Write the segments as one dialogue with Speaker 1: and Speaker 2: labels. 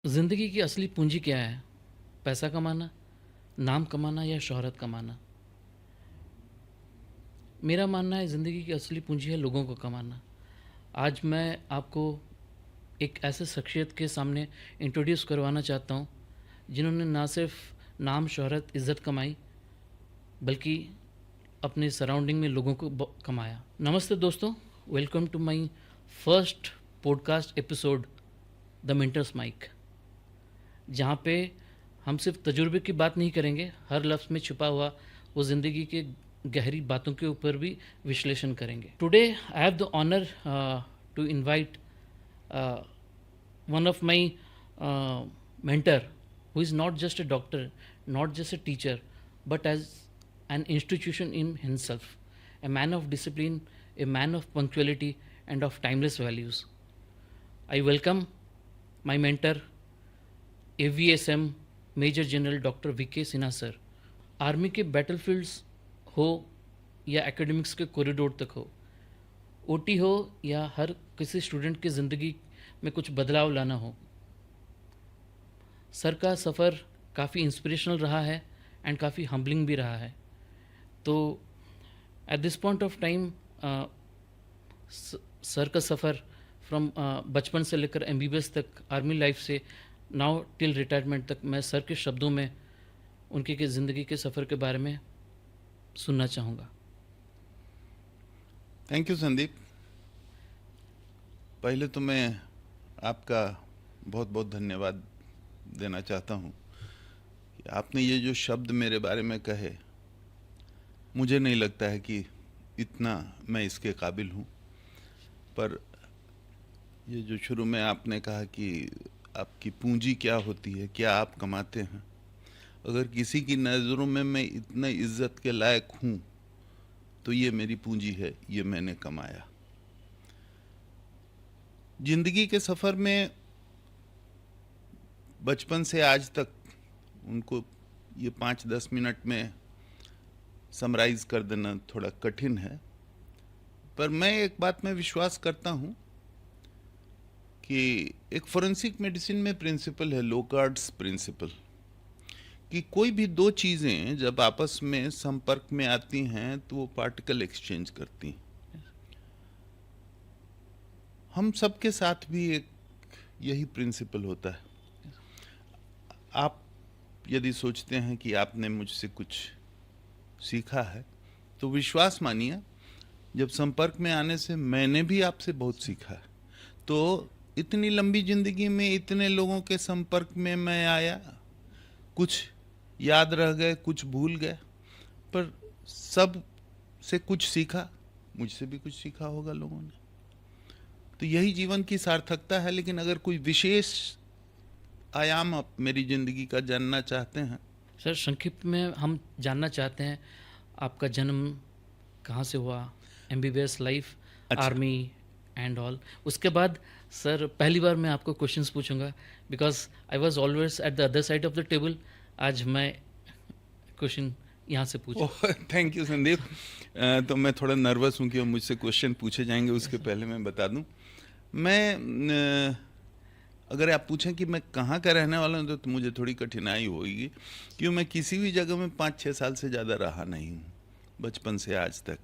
Speaker 1: ज़िंदगी की असली पूंजी क्या है? पैसा कमाना, नाम कमाना या शोहरत कमाना? मेरा मानना है ज़िंदगी की असली पूंजी है लोगों को कमाना। आज मैं आपको एक ऐसे शख्सियत के सामने इंट्रोड्यूस करवाना चाहता हूँ जिन्होंने ना सिर्फ नाम, शोहरत, इज़्ज़त कमाई बल्कि अपने सराउंडिंग में लोगों को कमाया। नमस्ते दोस्तों, welcome to my first podcast episode the mentors mic, जहाँ पे हम सिर्फ तजुर्बे की बात नहीं करेंगे, हर लफ्ज़ में छुपा हुआ वो ज़िंदगी के गहरी बातों के ऊपर भी विश्लेषण करेंगे। Today I have the honour to invite one of my mentor, who is not just a doctor, not just a teacher, but as an institution in himself, a man of discipline, a man of punctuality and of timeless values. I welcome my mentor, AVSM major general doctor VK Sinha sir. Army के battlefields हो या academics के corridor तक हो, OT हो या हर किसी student की ज़िंदगी में कुछ बदलाव लाना हो, सर का सफ़र काफ़ी इंस्पिरेशनल रहा है एंड काफ़ी हम्बलिंग भी रहा है। तो at this point of time sir का सफ़र फ्रॉम बचपन से लेकर एमबीबीएस तक, आर्मी लाइफ से नाउ टिल रिटायरमेंट तक, मैं सर के शब्दों में उनके के ज़िंदगी के सफ़र के बारे में सुनना चाहूँगा।
Speaker 2: Thank you Sandeep. पहले तो मैं आपका बहुत बहुत धन्यवाद देना चाहता हूँ कि आपने ये जो शब्द मेरे बारे में कहे, मुझे नहीं लगता है कि इतना मैं इसके काबिल हूँ। पर ये जो शुरू में आपने कहा कि आपकी पूंजी क्या होती है, क्या आप कमाते हैं, अगर किसी की नज़रों में मैं इतना इज्जत के लायक हूँ तो ये मेरी पूंजी है, ये मैंने कमाया। जिंदगी के सफ़र में बचपन से आज तक उनको ये 5-10 मिनट में समराइज़ कर देना थोड़ा कठिन है, पर मैं एक बात में विश्वास करता हूँ कि एक फोरेंसिक मेडिसिन में प्रिंसिपल है, लोकार्ड्स प्रिंसिपल, कि कोई भी दो चीज़ें जब आपस में संपर्क में आती हैं तो वो पार्टिकल एक्सचेंज करती हैं। हम सबके साथ भी एक यही प्रिंसिपल होता है। आप यदि सोचते हैं कि आपने मुझसे कुछ सीखा है तो विश्वास मानिए, जब संपर्क में आने से मैंने भी आपसे बहुत सीखा है। तो इतनी लंबी जिंदगी में इतने लोगों के संपर्क में मैं आया, कुछ याद रह गए, कुछ भूल गए, पर सब से कुछ सीखा, मुझसे भी कुछ सीखा होगा लोगों ने। तो यही जीवन की सार्थकता है। लेकिन अगर कोई विशेष आयाम आप मेरी ज़िंदगी का जानना चाहते हैं।
Speaker 1: सर, संक्षिप्त में हम जानना चाहते हैं आपका जन्म कहाँ से हुआ, एमबीबीएस लाइफ,
Speaker 2: अच्छा,
Speaker 1: आर्मी एंड ऑल। उसके बाद सर पहली बार मैं आपको क्वेश्चंस पूछूंगा because I was always at the other side of the table. आज मैं क्वेश्चन यहाँ से पूछूं।
Speaker 2: Oh thank you Sandeep. तो मैं थोड़ा नर्वस हूँ कि मुझसे क्वेश्चन पूछे जाएंगे। उसके पहले मैं बता दूँ, मैं अगर आप पूछें कि मैं कहाँ का रहने वाला हूँ तो मुझे थोड़ी कठिनाई होगी, क्योंकि मैं किसी भी जगह में 5-6 साल से ज़्यादा रहा नहीं हूँ, बचपन से आज तक।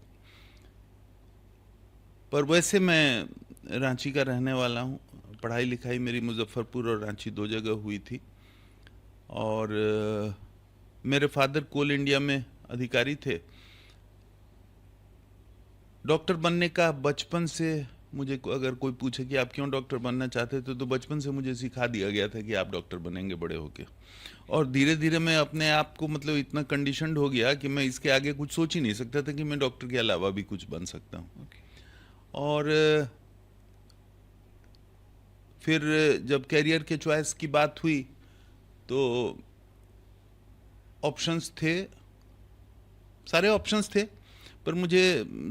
Speaker 2: पर वैसे मैं रांची का रहने वाला हूँ। पढ़ाई लिखाई मेरी मुजफ्फरपुर और रांची दो जगह हुई थी। और मेरे फादर कोल इंडिया में अधिकारी थे। डॉक्टर बनने का बचपन से मुझे अगर कोई पूछे कि आप क्यों डॉक्टर बनना चाहते थे, तो बचपन से मुझे सिखा दिया गया था कि आप डॉक्टर बनेंगे बड़े होके। और धीरे धीरे मैं अपने आप को मतलब इतना कंडीशनड हो गया कि मैं इसके आगे कुछ सोच ही नहीं सकता था कि मैं डॉक्टर के अलावा भी कुछ बन सकता हूँ। और फिर जब कैरियर के चॉइस की बात हुई तो ऑप्शंस थे, सारे ऑप्शंस थे, पर मुझे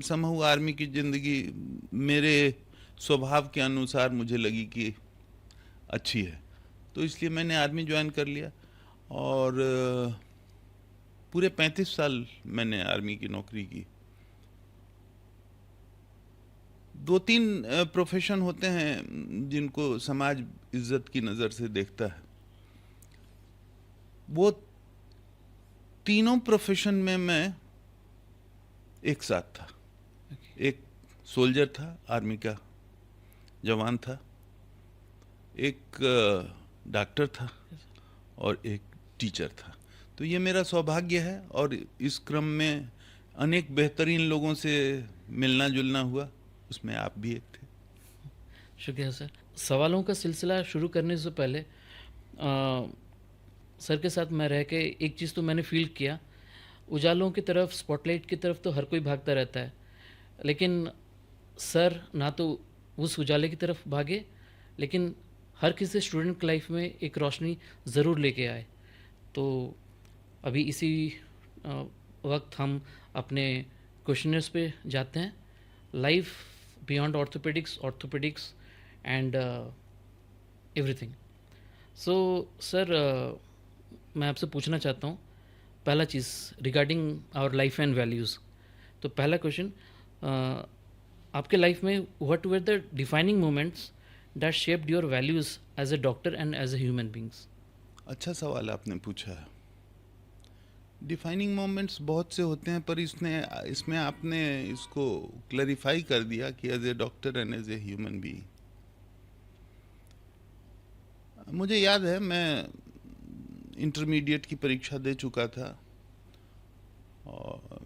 Speaker 2: समहाउ आर्मी की ज़िंदगी मेरे स्वभाव के अनुसार मुझे लगी कि अच्छी है, तो इसलिए मैंने आर्मी ज्वाइन कर लिया। और पूरे 35 साल मैंने आर्मी की नौकरी की। दो तीन प्रोफेशन होते हैं जिनको समाज इज्जत की नज़र से देखता है। वो तीनों प्रोफेशन में मैं एक साथ था। एक सोल्जर था, आर्मी का जवान था, एक डॉक्टर था और एक टीचर था। तो ये मेरा सौभाग्य है और इस क्रम में अनेक बेहतरीन लोगों से मिलना जुलना हुआ, उसमें आप भी एक थे।
Speaker 1: शुक्रिया सर। सवालों का सिलसिला शुरू करने से पहले सर के साथ मैं रह के एक चीज़ तो मैंने फील किया, उजालों की तरफ, स्पॉटलाइट की तरफ तो हर कोई भागता रहता है, लेकिन सर ना तो उस उजाले की तरफ भागे, लेकिन हर किसी स्टूडेंट की लाइफ में एक रोशनी ज़रूर लेके आए। तो अभी इसी वक्त हम अपने क्वेश्चनर्स पे जाते हैं। Life beyond orthopaedics and everything. So sir, मैं आपसे पूछना चाहता हूँ पहला चीज़ regarding our life and values. तो पहला क्वेश्चन, आपके लाइफ में what were the defining moments that shaped your values as a doctor and as a human beings?
Speaker 2: अच्छा सवाल आपने पूछा है। डिफाइनिंग मोमेंट्स बहुत से होते हैं, पर इसमें आपने इसको क्लैरिफाई कर दिया कि as a doctor and as a human being. मुझे याद है मैं इंटरमीडिएट की परीक्षा दे चुका था और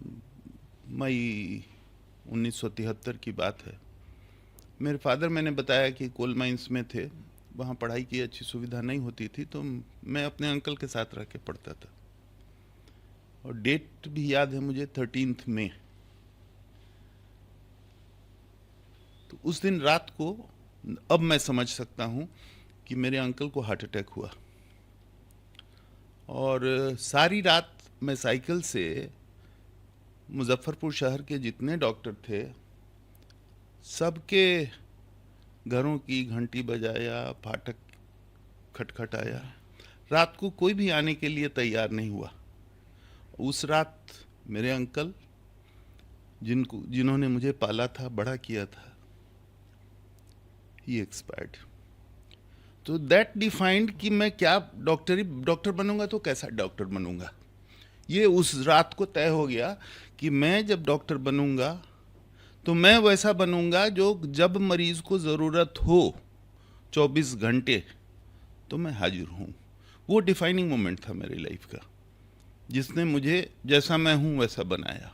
Speaker 2: मई 1973 की बात है। मेरे फादर, मैंने बताया कि कोल माइंस में थे, वहाँ पढ़ाई की अच्छी सुविधा नहीं होती थी, तो मैं अपने अंकल के साथ रह के पढ़ता था। और डेट भी याद है मुझे, 13 मई। तो उस दिन रात को अब मैं समझ सकता हूँ कि मेरे अंकल को हार्ट अटैक हुआ और सारी रात मैं साइकिल से मुजफ्फरपुर शहर के जितने डॉक्टर थे सबके घरों की घंटी बजाया, फाटक खटखटाया। रात को कोई भी आने के लिए तैयार नहीं हुआ। उस रात मेरे अंकल, जिन्होंने मुझे पाला था, बड़ा किया था, ही एक्सपायर्ड। तो दैट डिफाइंड कि मैं क्या डॉक्टर बनूंगा तो कैसा डॉक्टर बनूंगा। ये उस रात को तय हो गया कि मैं जब डॉक्टर बनूंगा तो मैं वैसा बनूंगा जो जब मरीज को ज़रूरत हो 24 घंटे तो मैं हाजिर हूँ। वो डिफाइनिंग मोमेंट था मेरी लाइफ का, जिसने मुझे जैसा मैं हूँ वैसा बनाया।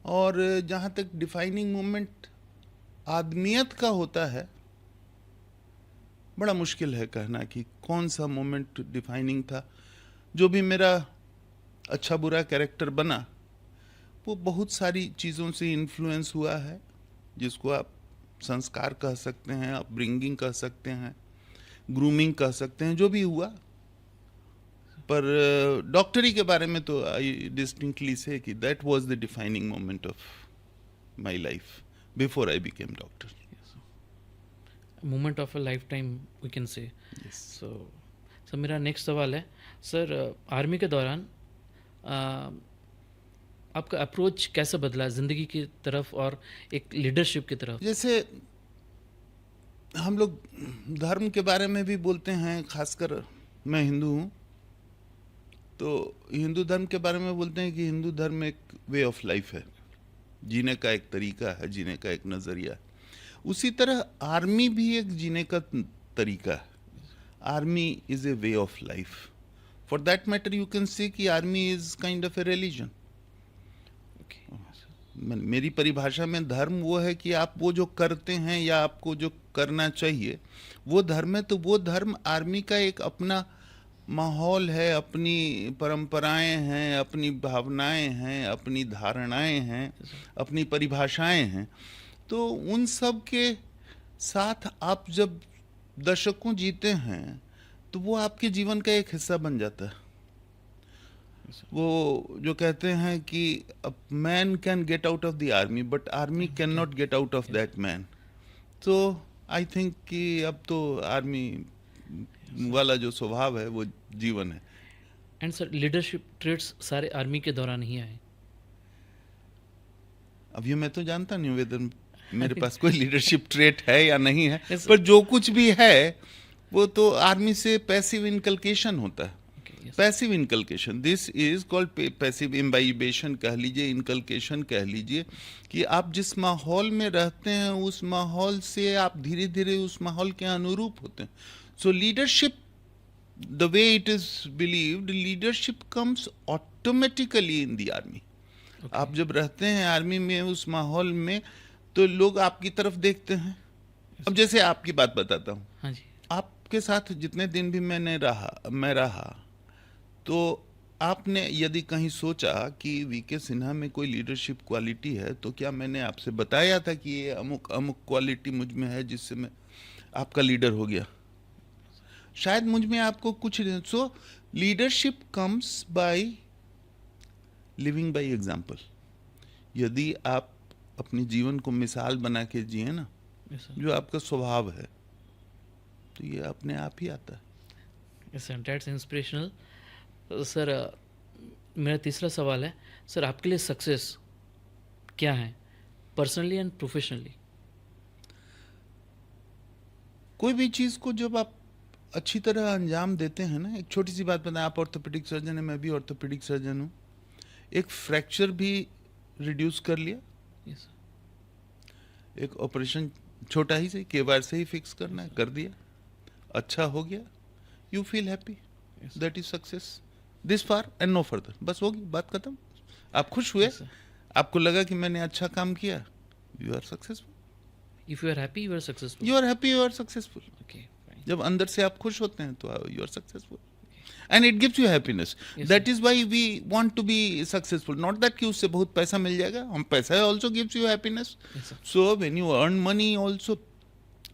Speaker 2: और जहाँ तक डिफाइनिंग मोमेंट आदमियत का होता है, बड़ा मुश्किल है कहना कि कौन सा मोमेंट डिफाइनिंग था। जो भी मेरा अच्छा बुरा कैरेक्टर बना वो बहुत सारी चीज़ों से इन्फ्लुएंस हुआ है, जिसको आप संस्कार कह सकते हैं, अपब्रिंगिंग कह सकते हैं, ग्रूमिंग कह सकते हैं, जो भी हुआ। पर डॉक्टरी के बारे में तो आई डिस्टिंक्टली से कि that was the defining moment of my life before I became doctor.
Speaker 1: Moment of a lifetime we can say. So मेरा नेक्स्ट सवाल है सर, आर्मी के दौरान आपका अप्रोच कैसे बदला ज़िंदगी की तरफ और एक लीडरशिप की तरफ?
Speaker 2: जैसे हम लोग धर्म के बारे में भी बोलते हैं, खासकर मैं हिंदू हूँ, तो हिंदू धर्म के बारे में बोलते हैं कि हिंदू धर्म एक वे ऑफ लाइफ है, जीने का एक तरीका है, जीने का एक नज़रिया है। उसी तरह आर्मी भी एक जीने का तरीका है। Army is a way of life. For that matter you can say कि army is kind of a religion. मेरी परिभाषा में धर्म वो है कि आप वो जो करते हैं या आपको जो करना चाहिए वो धर्म है। तो वो धर्म आर्मी का एक अपना माहौल है, अपनी परंपराएं हैं, अपनी भावनाएं हैं, अपनी धारणाएं हैं, अपनी परिभाषाएं हैं। तो उन सब के साथ आप जब दशकों जीते हैं तो वो आपके जीवन का एक हिस्सा बन जाता है। वो जो कहते हैं कि man can get out of the army but army can not get out of that man. तो आई थिंक कि अब तो आर्मी वाला जो स्वभाव है वो जीवन है।
Speaker 1: एंड सर, लीडरशिप ट्रेट्स सारे आर्मी के दौरान ही आए?
Speaker 2: अब ये मैं तो जानता नहीं हूँ वेदर मेरे पास कोई लीडरशिप ट्रेट है या नहीं है,
Speaker 1: Yes,
Speaker 2: पर जो कुछ भी है वो तो आर्मी से पैसिव इनकलकेशन होता है।
Speaker 1: okay, yes,
Speaker 2: passive inculcation, this is called passive imbibition कह लीजिए, इनकलकेशन कह लीजिए, कि आप जिस माहौल में रहते हैं उस माहौल से आप धीरे धीरे उस माहौल के अनुरूप होते हैं। सो leadership, the way it is believed, leadership comes automatically in the army.
Speaker 1: okay,
Speaker 2: आप जब रहते हैं आर्मी में उस माहौल में तो लोग आपकी तरफ देखते हैं। अब जैसे आपकी बात बताता हूँ,
Speaker 1: हाँ जी,
Speaker 2: आपके साथ जितने दिन भी मैं रहा, तो आपने यदि कहीं सोचा कि वीके सिन्हा में कोई लीडरशिप क्वालिटी है, तो क्या मैंने आपसे बताया था कि ये अमुक अमुक क्वालिटी मुझ में है जिससे मैं आपका लीडर हो गया? शायद मुझ में आपको कुछ। सो leadership comes by living by example. यदि आप अपने जीवन को मिसाल बना के जिए ना,
Speaker 1: yes, sir.
Speaker 2: जो आपका स्वभाव है, तो ये अपने आप ही आता है।
Speaker 1: Yes, sir, that's inspirational. Sir मेरा तीसरा सवाल है, सर आपके लिए सक्सेस क्या है, पर्सनली एंड प्रोफेशनली?
Speaker 2: कोई भी चीज़ को जब आप अच्छी तरह अंजाम देते हैं ना, एक छोटी सी बात बताएं, आप ऑर्थोपेडिक सर्जन हैं, मैं भी ऑर्थोपेडिक सर्जन हूँ। एक फ्रैक्चर भी रिड्यूस कर लिया,
Speaker 1: यस,
Speaker 2: एक ऑपरेशन छोटा ही से केवार से ही फिक्स करना है, कर दिया, अच्छा हो गया, you feel happy,
Speaker 1: Yes.
Speaker 2: That is success. This far and no further, बस होगी बात खत्म। आप खुश हुए,
Speaker 1: Yes, sir.
Speaker 2: आपको लगा कि मैंने अच्छा काम किया, you are successful.
Speaker 1: If you are happy, you are successful.
Speaker 2: You are happy, you are successful.
Speaker 1: Okay, fine.
Speaker 2: जब अंदर से आप खुश होते हैं तो you are successful, and it gives you happiness.
Speaker 1: Yes,
Speaker 2: that
Speaker 1: sir.
Speaker 2: Is why we want to be successful, not that कि उससे बहुत पैसा मिल जाएगा, हम पैसा also gives you happiness.
Speaker 1: Yes, sir.
Speaker 2: So when you earn money also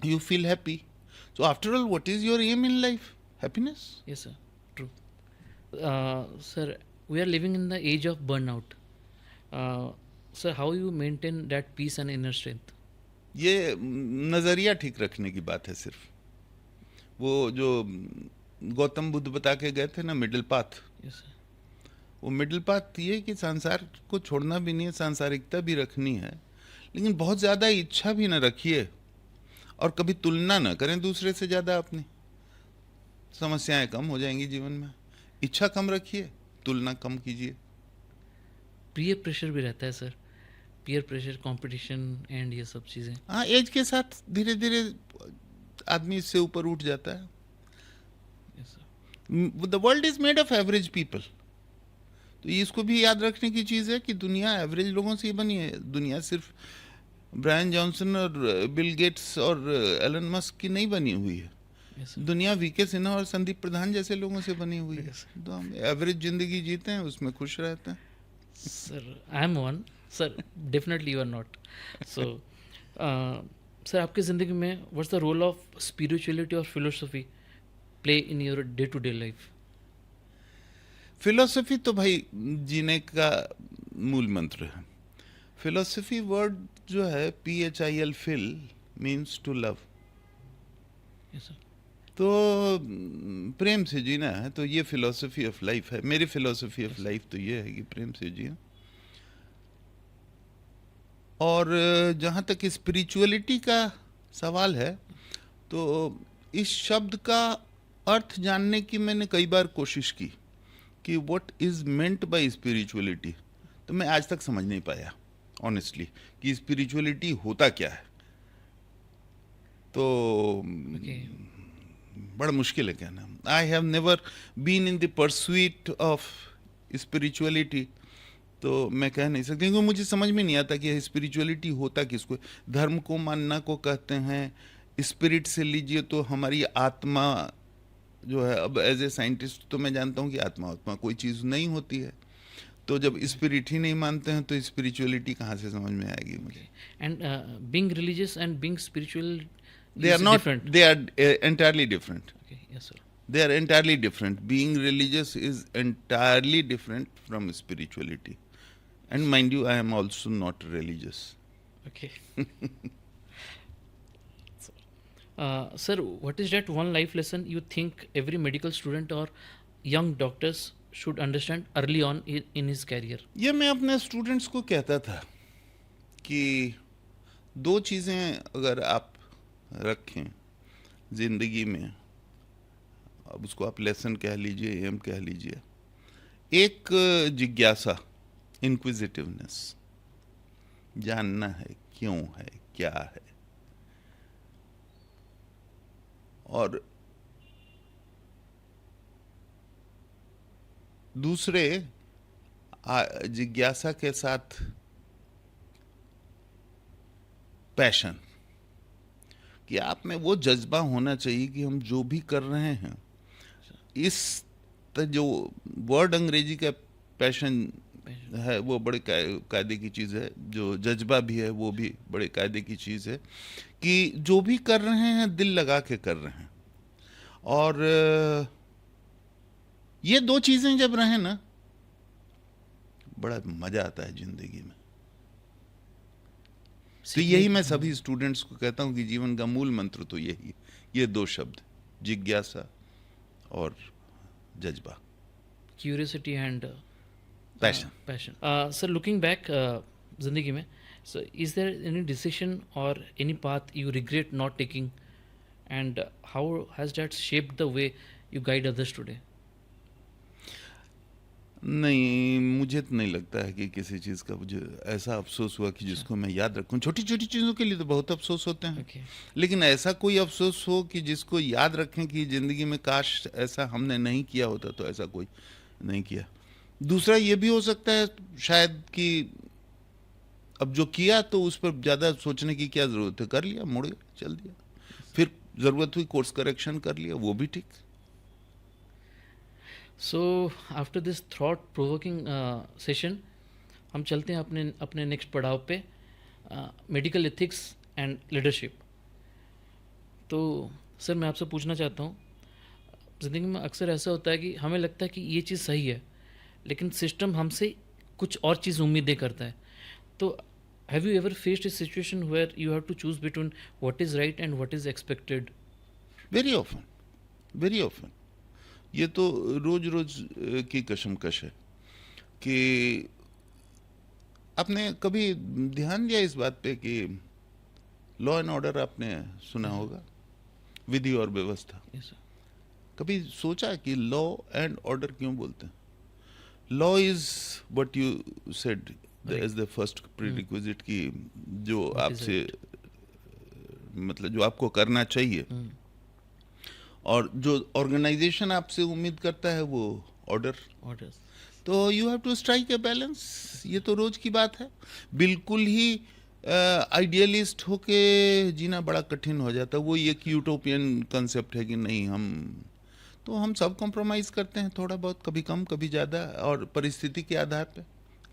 Speaker 2: you feel happy. So after all, what is your aim in life? Happiness.
Speaker 1: Yes, sir. True. Sir, we are living in the age of burnout. Sir, how you maintain that peace and inner strength?
Speaker 2: ये नज़रिया ठीक रखने की बात है सिर्फ। वो जो गौतम बुद्ध बता के गए थे ना, मिडिल पाथ,
Speaker 1: Yes, sir.
Speaker 2: वो मिडिल पाथ ये कि संसार को छोड़ना भी नहीं है, सांसारिकता भी रखनी है, लेकिन बहुत ज़्यादा इच्छा भी न रखिए और कभी तुलना न करें दूसरे से ज़्यादा अपनी। समस्याएं कम हो जाएंगी जीवन में। इच्छा कम रखिए, तुलना कम कीजिए।
Speaker 1: पीयर प्रेशर भी रहता है sir, peer pressure, competition and ये सब चीज़ें।
Speaker 2: हाँ, एज के साथ धीरे धीरे आदमी इससे ऊपर उठ जाता है।
Speaker 1: Yes, sir.
Speaker 2: The world is made of average people. तो इसको भी याद रखने की चीज़ है कि दुनिया एवरेज लोगों से ही बनी है। दुनिया सिर्फ ब्रायन जॉनसन और बिल गेट्स और एलन मस्क की नहीं बनी हुई है।
Speaker 1: Yes, sir.
Speaker 2: दुनिया वीके सिन्हा और संदीप प्रधान जैसे लोगों से बनी हुई है।
Speaker 1: Yes.
Speaker 2: तो हम एवरेज जिंदगी जीते हैं, उसमें खुश रहते हैं।
Speaker 1: Sir, I am one. Sir, definitely you are not. So, sir, आपकी ज़िंदगी में what's the role of spirituality or philosophy play in your day-to-day life?
Speaker 2: Philosophy तो भाई जीने का मूल मंत्र है। फिलोसफी वर्ड जो है PHIL, phil means to love.
Speaker 1: Yes, sir.
Speaker 2: तो प्रेम से जीना है, तो ये फिलोसफी ऑफ लाइफ है। मेरी फिलोसफी ऑफ लाइफ तो ये है कि प्रेम से जिए। और जहाँ तक स्पिरिचुअलिटी का सवाल है, तो इस शब्द का अर्थ जानने की मैंने कई बार कोशिश की कि what is meant by spirituality, तो मैं आज तक समझ नहीं पाया ऑनेस्टली कि स्पिरिचुअलिटी होता क्या है। तो
Speaker 1: Okay.
Speaker 2: बड़ा मुश्किल है कहना। I have never been in the pursuit of spirituality, तो मैं कह नहीं सकती, क्योंकि मुझे समझ में नहीं आता कि स्पिरिचुअलिटी होता किसको। धर्म को मानना को कहते हैं, स्पिरिट से लीजिए तो हमारी आत्मा जो है। अब एज ए साइंटिस्ट तो मैं जानता हूँ कि आत्मा कोई चीज़ नहीं होती है, तो जब स्पिरिट ही नहीं मानते हैं तो स्पिरिचुअलिटी कहाँ से समझ में आएगी मुझे।
Speaker 1: And being religious and being spiritual
Speaker 2: They
Speaker 1: is
Speaker 2: are not,
Speaker 1: different.
Speaker 2: they are entirely different.
Speaker 1: Okay, yes, sir.
Speaker 2: They are entirely different. Being religious is entirely different from spirituality. And mind you, I am also not religious.
Speaker 1: Okay. Sir, what is that one life lesson you think every medical student or young doctors should understand early on in his career?
Speaker 2: ये मैं अपने students को कहता था कि दो चीज़ें अगर आप रखें ज़िंदगी में, अब उसको आप लेसन कह लीजिए, एम कह लीजिए, एक जिज्ञासा, इंक्विजिटिवनेस, जानना है क्यों है क्या है, और दूसरे जिज्ञासा के साथ पैशन, कि आप में वो जज्बा होना चाहिए कि हम जो भी कर रहे हैं, इस जो वर्ड अंग्रेजी का पैशन है वो बड़े कायदे की चीज़ है, जो जज्बा भी है वो भी बड़े कायदे की चीज़ है, कि जो भी कर रहे हैं दिल लगा के कर रहे हैं। और ये दो चीज़ें जब रहें ना, बड़ा मज़ा आता है ज़िंदगी में। तो यही मैं सभी स्टूडेंट्स को कहता हूँ कि जीवन का मूल मंत्र तो यही है, ये दो शब्द, जिज्ञासा और जज्बा,
Speaker 1: curiosity and
Speaker 2: passion.
Speaker 1: Passion. Sir, looking back जिंदगी में, so is there any decision और any path you regret not taking, and how has that shaped the way you guide others today?
Speaker 2: नहीं, मुझे तो नहीं लगता है कि किसी चीज़ का मुझे ऐसा अफसोस हुआ कि जिसको मैं याद रखूं। छोटी छोटी चीज़ों के लिए तो बहुत अफसोस होते हैं,
Speaker 1: ओके।
Speaker 2: लेकिन ऐसा कोई अफसोस हो कि जिसको याद रखें कि ज़िंदगी में काश ऐसा हमने नहीं किया होता, तो ऐसा कोई नहीं किया। दूसरा ये भी हो सकता है शायद कि अब जो किया तो उस पर ज़्यादा सोचने की क्या ज़रूरत है, कर लिया, मुड़ गया, चल दिया, फिर ज़रूरत हुई कोर्स करेक्शन कर लिया, वो भी ठीक।
Speaker 1: So after this thought provoking session, हम चलते हैं अपने अपने नेक्स्ट पड़ाव पे, मेडिकल एथिक्स एंड लीडरशिप। तो सर, मैं आपसे पूछना चाहता हूँ, ज़िंदगी में अक्सर ऐसा होता है कि हमें लगता है कि ये चीज़ सही है, लेकिन सिस्टम हमसे कुछ और चीज़ उम्मीदें करता है। तो have you ever faced a situation where you have to choose between what is right and what is expected?
Speaker 2: Very often, very often. ये तो रोज रोज की कशमकश है कि आपने कभी ध्यान दिया इस बात पे कि लॉ एंड ऑर्डर आपने सुना होगा, विधि और व्यवस्था।
Speaker 1: Yes sir.
Speaker 2: कभी सोचा कि लॉ एंड ऑर्डर क्यों बोलते हैं? Law is what you said as the first prerequisite, की जो
Speaker 1: What is
Speaker 2: आपसे
Speaker 1: right?
Speaker 2: मतलब जो आपको करना चाहिए, और जो ऑर्गेनाइजेशन आपसे उम्मीद करता है वो ऑर्डर।
Speaker 1: Orders.
Speaker 2: तो you have to strike a balance. ये तो रोज की बात है। बिल्कुल ही आइडियलिस्ट होके जीना बड़ा कठिन हो जाता है। वो एक यूटोपियन कंसेप्ट है कि नहीं, हम सब कॉम्प्रोमाइज करते हैं थोड़ा बहुत, कभी कम कभी ज़्यादा, और परिस्थिति के आधार पे।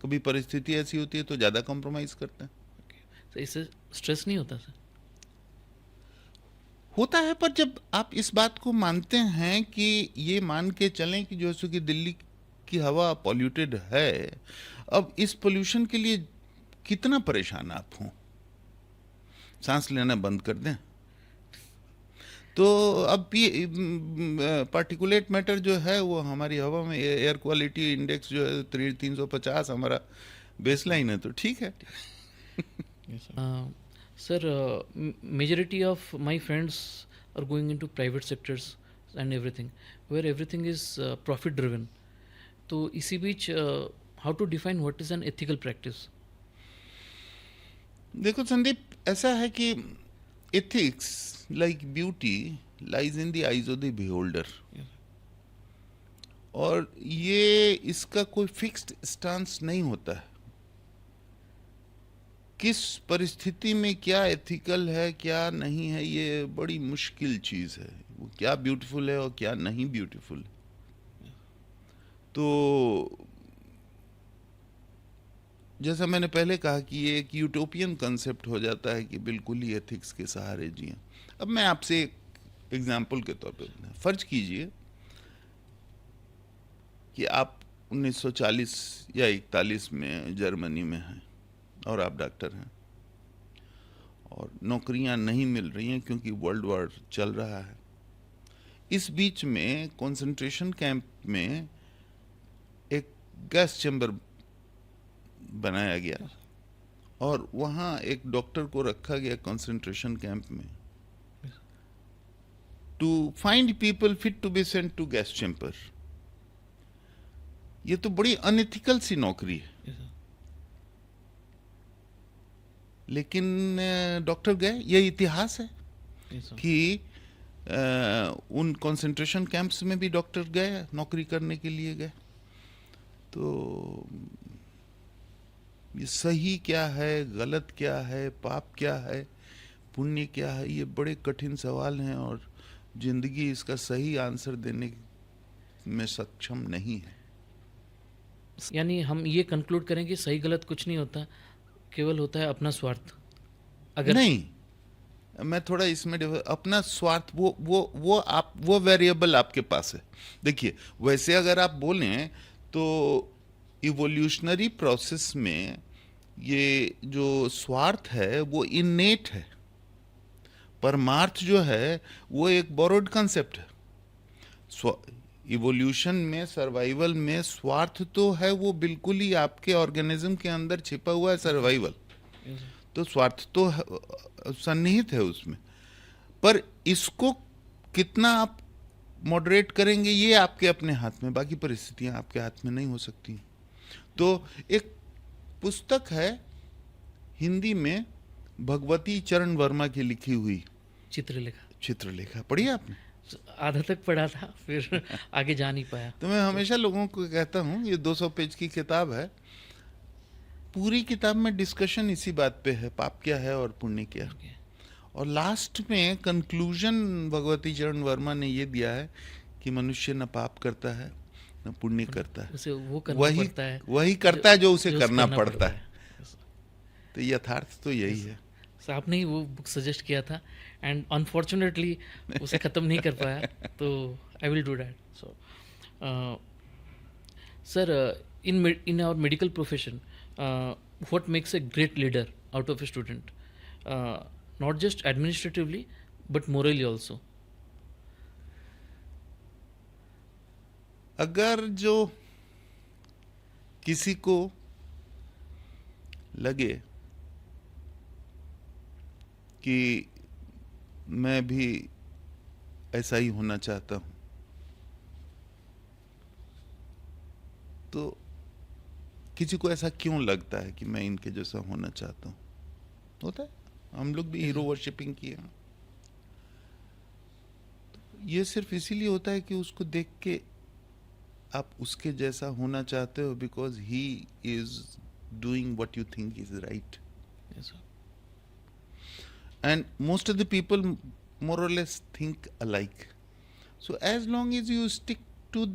Speaker 2: कभी परिस्थिति ऐसी होती है तो ज़्यादा कॉम्प्रोमाइज करते हैं।
Speaker 1: Okay. तो इससे स्ट्रेस नहीं होता सर?
Speaker 2: होता है, पर जब आप इस बात को मानते हैं कि ये मान के चलें कि जो कि दिल्ली की हवा पॉल्यूटेड है, अब इस पोल्यूशन के लिए कितना परेशान आप हों, सांस लेना बंद कर दें। तो अब ये पार्टिकुलेट मैटर जो है वो हमारी हवा में, एयर क्वालिटी इंडेक्स जो है 350 हमारा बेसलाइन है, तो ठीक है।
Speaker 1: Sir, majority of my friends are going into private sectors and everything, where everything is profit driven. तो इसी बीच how to define what is an ethical practice?
Speaker 2: देखो संदीप, ऐसा है कि ethics like beauty lies in the eyes of the beholder, और ये इसका कोई फिक्स्ड स्टांस नहीं होता है। किस परिस्थिति में क्या एथिकल है क्या नहीं है, ये बड़ी मुश्किल चीज है। वो क्या ब्यूटीफुल है और क्या नहीं ब्यूटीफुल है। तो जैसा मैंने पहले कहा कि ये एक यूटोपियन कंसेप्ट हो जाता है कि बिल्कुल ही एथिक्स के सहारे जिए। अब मैं आपसे एक एग्जाम्पल के तौर पे, फर्ज कीजिए कि आप 1940 या 41 में जर्मनी में हैं और आप डॉक्टर हैं, और नौकरियां नहीं मिल रही हैं क्योंकि वर्ल्ड वॉर चल रहा है। इस बीच में कंसंट्रेशन कैंप में एक गैस चैम्बर बनाया गया, और वहाँ एक डॉक्टर को रखा गया कंसंट्रेशन कैंप में to find people fit to be sent to gas chamber. ये तो बड़ी अनएथिकल सी नौकरी है,
Speaker 1: Yes, sir.
Speaker 2: लेकिन डॉक्टर गए। ये इतिहास है
Speaker 1: Yes, sir.
Speaker 2: कि उन कंसंट्रेशन कैंप्स में भी डॉक्टर गए, नौकरी करने के लिए गए। तो ये सही क्या है, गलत क्या है, पाप क्या है, पुण्य क्या है, ये बड़े कठिन सवाल हैं और जिंदगी इसका सही आंसर देने में सक्षम नहीं है।
Speaker 1: यानी हम ये कंक्लूड करें कि सही गलत कुछ नहीं होता, केवल होता है अपना स्वार्थ। अगर
Speaker 2: नहीं, मैं थोड़ा इसमें अपना स्वार्थ वो वेरिएबल आपके पास है। देखिए, वैसे अगर आप बोलें तो इवोल्यूशनरी प्रोसेस में ये जो स्वार्थ है वो इनेट है। परमार्थ जो है वो एक बोरोड कंसेप्ट है। इवोल्यूशन में, सर्वाइवल में स्वार्थ तो है, वो बिल्कुल ही आपके ऑर्गेनिज्म के अंदर छिपा हुआ है, सर्वाइवल।
Speaker 1: Yes, sir.
Speaker 2: तो स्वार्थ तो सन्निहित है उसमें, पर इसको कितना आप मॉडरेट करेंगे ये आपके अपने हाथ में, बाकी परिस्थितियां आपके हाथ में नहीं हो सकती। तो एक पुस्तक है हिंदी में, भगवती चरण वर्मा की लिखी हुई
Speaker 1: चित्रलेखा
Speaker 2: चित्रलेखा, पढ़ी है आपने?
Speaker 1: आधा तक पढ़ा था, फिर आगे जा नहीं पाया।
Speaker 2: तो मैं हमेशा लोगों को कहता हूँ, ये 200 पेज की किताब है, पूरी किताब में डिस्कशन इसी बात पे है, पाप क्या है और पुण्य क्या है।
Speaker 1: Okay.
Speaker 2: और लास्ट में कंक्लूजन भगवती चरण वर्मा ने ये दिया है कि मनुष्य न पाप करता है न पुण्य करता है,
Speaker 1: उसे वो करना
Speaker 2: वही
Speaker 1: पड़ता है
Speaker 2: वही करता है जो उसे
Speaker 1: जो
Speaker 2: करना पड़ता है।
Speaker 1: Yes, sir.
Speaker 2: तो यथार्थ तो यही
Speaker 1: Yes,
Speaker 2: है।
Speaker 1: सर आपने ही वो बुक सजेस्ट किया था एंड अनफॉर्चुनेटली उसे ख़त्म नहीं कर पाया, तो I will do that. So sir, in our medical profession, what makes a great leader out of a student, not just administratively but morally also?
Speaker 2: अगर जो किसी को लगे कि मैं भी ऐसा ही होना चाहता हूं, तो किसी को ऐसा क्यों लगता है कि मैं इनके जैसा होना चाहता हूं? होता है, हम लोग भी हीरो वर्शिपिंग किए हैं। ये सिर्फ इसीलिए होता है कि उसको देख के आप उसके जैसा होना चाहते हो, because he is doing what you think is right.
Speaker 1: Yes, sir.
Speaker 2: And most of the people more or less think alike. So as long as you stick to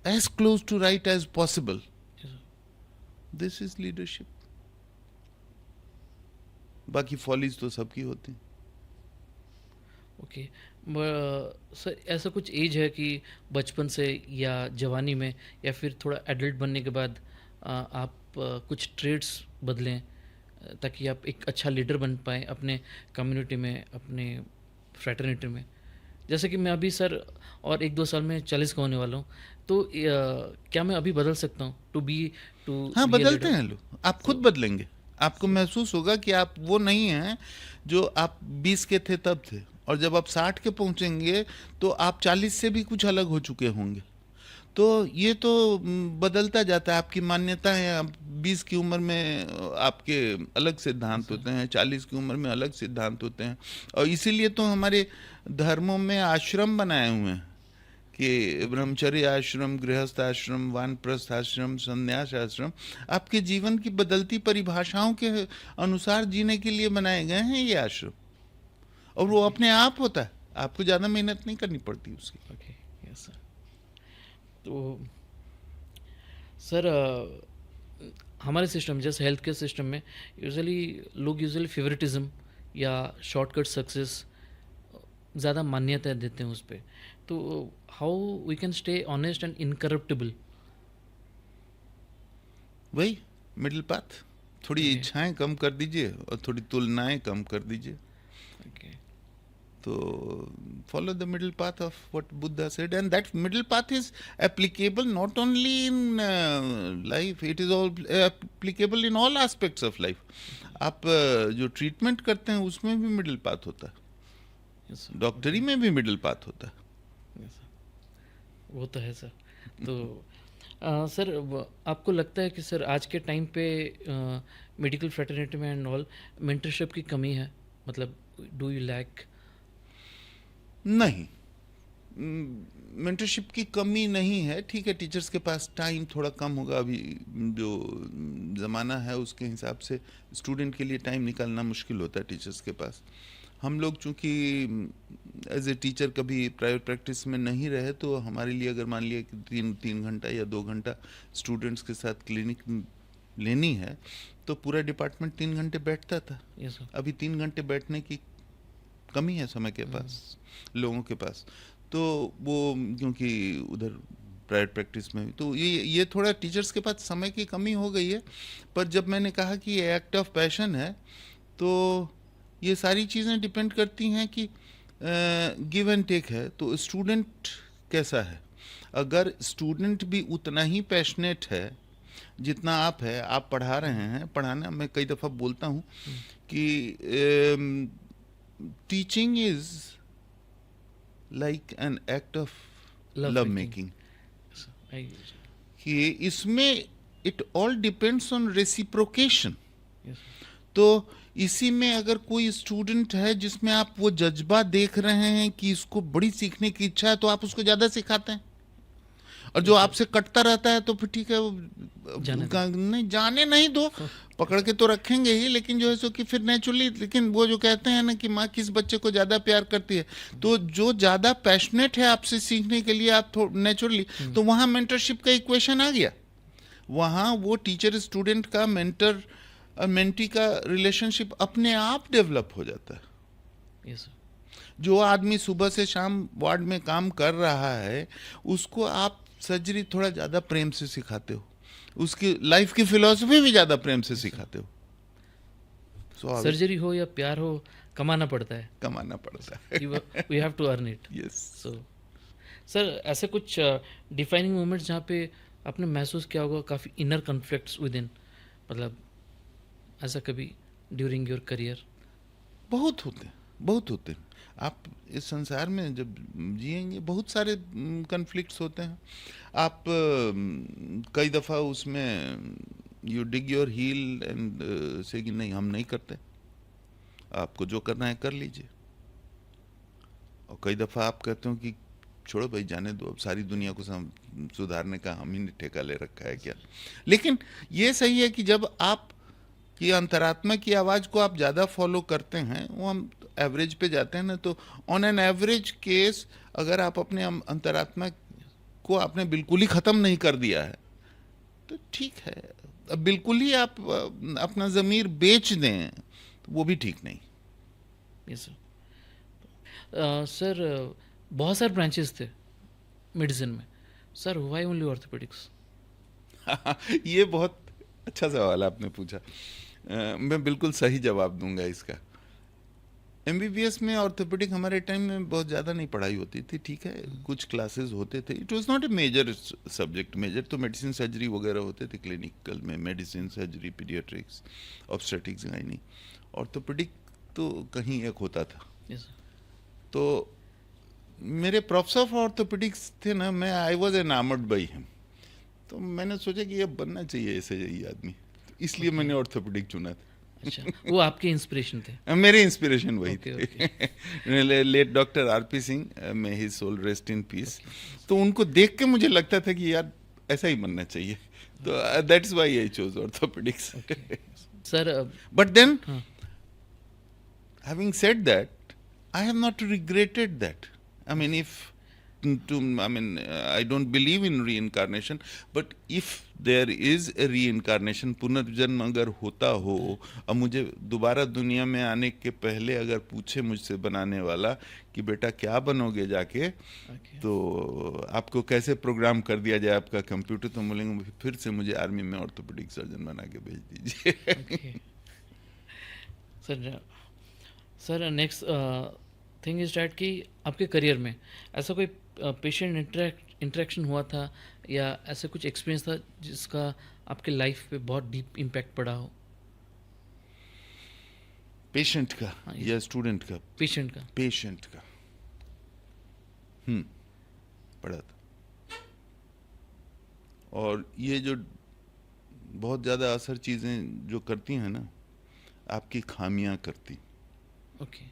Speaker 2: as close to right as possible,
Speaker 1: Yes, sir.
Speaker 2: this is leadership. बाकी follies तो सबकी होती हैं।
Speaker 1: Okay. Sir ऐसा कुछ as है कि बचपन से या जवानी में या फिर थोड़ा एडल्ट बनने के बाद आप कुछ ट्रेड्स बदलें, ताकि आप एक अच्छा लीडर बन पाएँ अपने कम्युनिटी में, अपने फ्रेटर्निटी में? जैसे कि मैं अभी सर और 1-2 साल में 40 का होने वाला हूँ, तो क्या मैं अभी बदल सकता हूँ टू
Speaker 2: हाँ,
Speaker 1: बी अ
Speaker 2: बदलते
Speaker 1: लीडर?
Speaker 2: हैं लोग, आप खुद बदलेंगे। आपको महसूस होगा कि आप वो नहीं हैं जो आप 20 के थे तब थे, और जब आप 60 के पहुंचेंगे तो आप 40 से भी कुछ अलग हो चुके होंगे। तो ये तो बदलता जाता है, आपकी मान्यताएं। आप 20 की उम्र में आपके अलग सिद्धांत होते हैं, 40 की उम्र में अलग सिद्धांत होते हैं, और इसीलिए तो हमारे धर्मों में आश्रम बनाए हुए हैं कि ब्रह्मचर्य आश्रम, गृहस्थ आश्रम, वानप्रस्थ आश्रम, संन्यास आश्रम आपके जीवन की बदलती परिभाषाओं के अनुसार जीने के लिए बनाए गए हैं ये आश्रम, और वो अपने आप होता है, आपको ज़्यादा मेहनत नहीं करनी पड़ती उसकी।
Speaker 1: Okay, yes sir. तो सर हमारे सिस्टम जैसे हेल्थ केयर सिस्टम में लोग फेवरेटिज्म या शॉर्टकट सक्सेस ज़्यादा मान्यता देते हैं उस पर। तो how we can stay honest and incorruptible?
Speaker 2: वही मिडिल पाथ, थोड़ी
Speaker 1: Okay.
Speaker 2: इच्छाएं कम कर दीजिए और थोड़ी तुलनाएं कम कर दीजिए।
Speaker 1: ओके।
Speaker 2: तो follow the middle path of what Buddha said, and that middle path is applicable not only in life, it is all applicable in all aspects of life. आप जो ट्रीटमेंट करते हैं उसमें भी मिडिल पाथ होता है,
Speaker 1: yes sir,
Speaker 2: डॉक्टरी में भी मिडिल पाथ होता है।
Speaker 1: यस सर, वो तो है सर। तो सर आपको लगता है कि सर आज के टाइम पे मेडिकल फ्रेटर्निटी में एंड ऑल मेंटरशिप की कमी है, मतलब डू यू लैक?
Speaker 2: नहीं, मेंटरशिप की कमी नहीं है, ठीक है, टीचर्स के पास टाइम थोड़ा कम होगा, अभी जो ज़माना है उसके हिसाब से स्टूडेंट के लिए टाइम निकालना मुश्किल होता है टीचर्स के पास। हम लोग चूँकि एज ए टीचर कभी प्राइवेट प्रैक्टिस में नहीं रहे, तो हमारे लिए अगर मान लिया कि तीन घंटा या 2 घंटा स्टूडेंट्स के साथ क्लिनिक लेनी है, तो पूरा डिपार्टमेंट 3 घंटे बैठता था।
Speaker 1: Yes sir.
Speaker 2: अभी 3 घंटे बैठने की कमी है समय के पास, लोगों के पास, तो वो क्योंकि उधर प्राइवेट प्रैक्टिस में, तो ये थोड़ा टीचर्स के पास समय की कमी हो गई है। पर जब मैंने कहा कि ये एक्ट ऑफ पैशन है, तो ये सारी चीज़ें डिपेंड करती हैं कि गिव एंड टेक है, तो स्टूडेंट कैसा है। अगर स्टूडेंट भी उतना ही पैशनेट है जितना आप है, आप पढ़ा रहे हैं, पढ़ाना, मैं कई दफ़ा बोलता हूँ कि teaching is like an act of love making, कि इसमें it all depends on reciprocation. तो इसी में अगर कोई स्टूडेंट है जिसमें आप वो जज्बा देख रहे हैं कि इसको बड़ी सीखने की इच्छा है, तो आप उसको ज़्यादा सिखाते हैं, और जो आपसे कटता रहता है तो फिर ठीक है, नहीं जाने नहीं दो, पकड़ के तो रखेंगे ही, लेकिन जो है सो कि फिर नेचुरली, लेकिन वो जो कहते हैं ना कि माँ किस बच्चे को ज़्यादा प्यार करती है, तो जो ज़्यादा पैशनेट है आपसे सीखने के लिए, आप नेचुरली, तो वहाँ मेंटरशिप का इक्वेशन आ गया, वहाँ वो टीचर स्टूडेंट का, मेंटर और मेंटी का रिलेशनशिप अपने आप डेवलप हो जाता है।
Speaker 1: Yes sir.
Speaker 2: जो आदमी सुबह से शाम वार्ड में काम कर रहा है, उसको आप सर्जरी थोड़ा ज़्यादा प्रेम से सिखाते हो, उसकी लाइफ की फिलॉसफी भी ज़्यादा प्रेम से सिखाते हो।
Speaker 1: सर्जरी हो या प्यार हो, कमाना पड़ता है,
Speaker 2: कमाना पड़ता है,
Speaker 1: we have to earn it.
Speaker 2: Yes.
Speaker 1: So sir, ऐसे कुछ डिफाइनिंग मोमेंट्स जहाँ पे आपने महसूस किया होगा काफ़ी इनर कॉन्फ्लिक्ट्स विद इन, मतलब ऐसा कभी ड्यूरिंग योर करियर?
Speaker 2: बहुत होते हैं, बहुत होते हैं। आप इस संसार में जब जिएंगे, बहुत सारे कन्फ्लिक्ट्स होते हैं। आप कई दफ़ा उसमें you dig your heel and say कि नहीं, हम नहीं करते, आपको जो करना है कर लीजिए। और कई दफ़ा आप कहते हो कि छोड़ो भाई, जाने दो, अब सारी दुनिया को सुधारने का हम ही ने ठेका ले रखा है क्या। लेकिन ये सही है कि जब आप कि अंतरात्मा की आवाज़ को आप ज़्यादा फॉलो करते हैं, वो हम एवरेज पे जाते हैं ना, तो ऑन एन एवरेज केस अगर आप अपने अंतरात्मा को आपने बिल्कुल ही ख़त्म नहीं कर दिया है तो ठीक है। अब बिल्कुल ही आप अपना ज़मीर बेच दें तो वो भी ठीक नहीं।
Speaker 1: Yes sir. सर, बहुत सारे ब्रांचेस थे मेडिसिन में, सर व्हाई ओनली ऑर्थोपेडिक्स?
Speaker 2: ये बहुत अच्छा सवाल आपने पूछा। मैं बिल्कुल सही जवाब दूंगा इसका। एमबीबीएस में ऑर्थोपेडिक हमारे टाइम में बहुत ज़्यादा नहीं पढ़ाई होती थी, ठीक है, कुछ क्लासेस होते थे, it was not a major subject. Major तो मेडिसिन सर्जरी वगैरह होते थे क्लिनिकल में, medicine surgery, paediatrics, obstetrics, gynae. Orthopaedic तो कहीं एक होता था।
Speaker 1: Yes sir.
Speaker 2: तो मेरे प्रोफेसर ऑफ ऑर्थोपेडिक्स थे ना, मैं I was enamoured by him, तो मैंने सोचा कि ये बनना चाहिए ऐसे ही आदमी, तो इसलिए मैंने ऑर्थोपेडिक चुना था।
Speaker 1: अच्छा, वो आपके इंस्पिरेशन थे?
Speaker 2: मेरे इंस्पिरेशन वही
Speaker 1: Okay,
Speaker 2: थे। Late doctor R P Singh, may his soul rest in peace. तो उनको देख के मुझे लगता था कि यार ऐसा ही बनना चाहिए, तो that's why I chose orthopaedics.
Speaker 1: Sir
Speaker 2: but then having said that, I have not regretted that. I mean, I don't believe in reincarnation, but if there is a reincarnation, पुनर्जन्म अगर होता हो, और मुझे दोबारा दुनिया में आने के पहले अगर पूछे मुझसे बनाने वाला कि बेटा क्या बनोगे जाके, तो आपको कैसे प्रोग्राम कर दिया जाए आपका कंप्यूटर, तो बोलेंगे फिर से मुझे आर्मी में ऑर्थोपेडिक सर्जन बना के भेज दीजिए।
Speaker 1: Sir next thing is that कि आपके करियर में ऐसा कोई पेशेंट इंटरेक्शन हुआ था या ऐसा कुछ एक्सपीरियंस था जिसका आपके लाइफ पे बहुत डीप इम्पैक्ट पड़ा हो?
Speaker 2: पेशेंट का
Speaker 1: हाँ, yes.
Speaker 2: या स्टूडेंट का?
Speaker 1: पेशेंट का।
Speaker 2: पेशेंट का पढ़ा था। और ये जो बहुत ज़्यादा असर चीज़ें जो करती हैं ना, आपकी खामियां करती।
Speaker 1: ओके।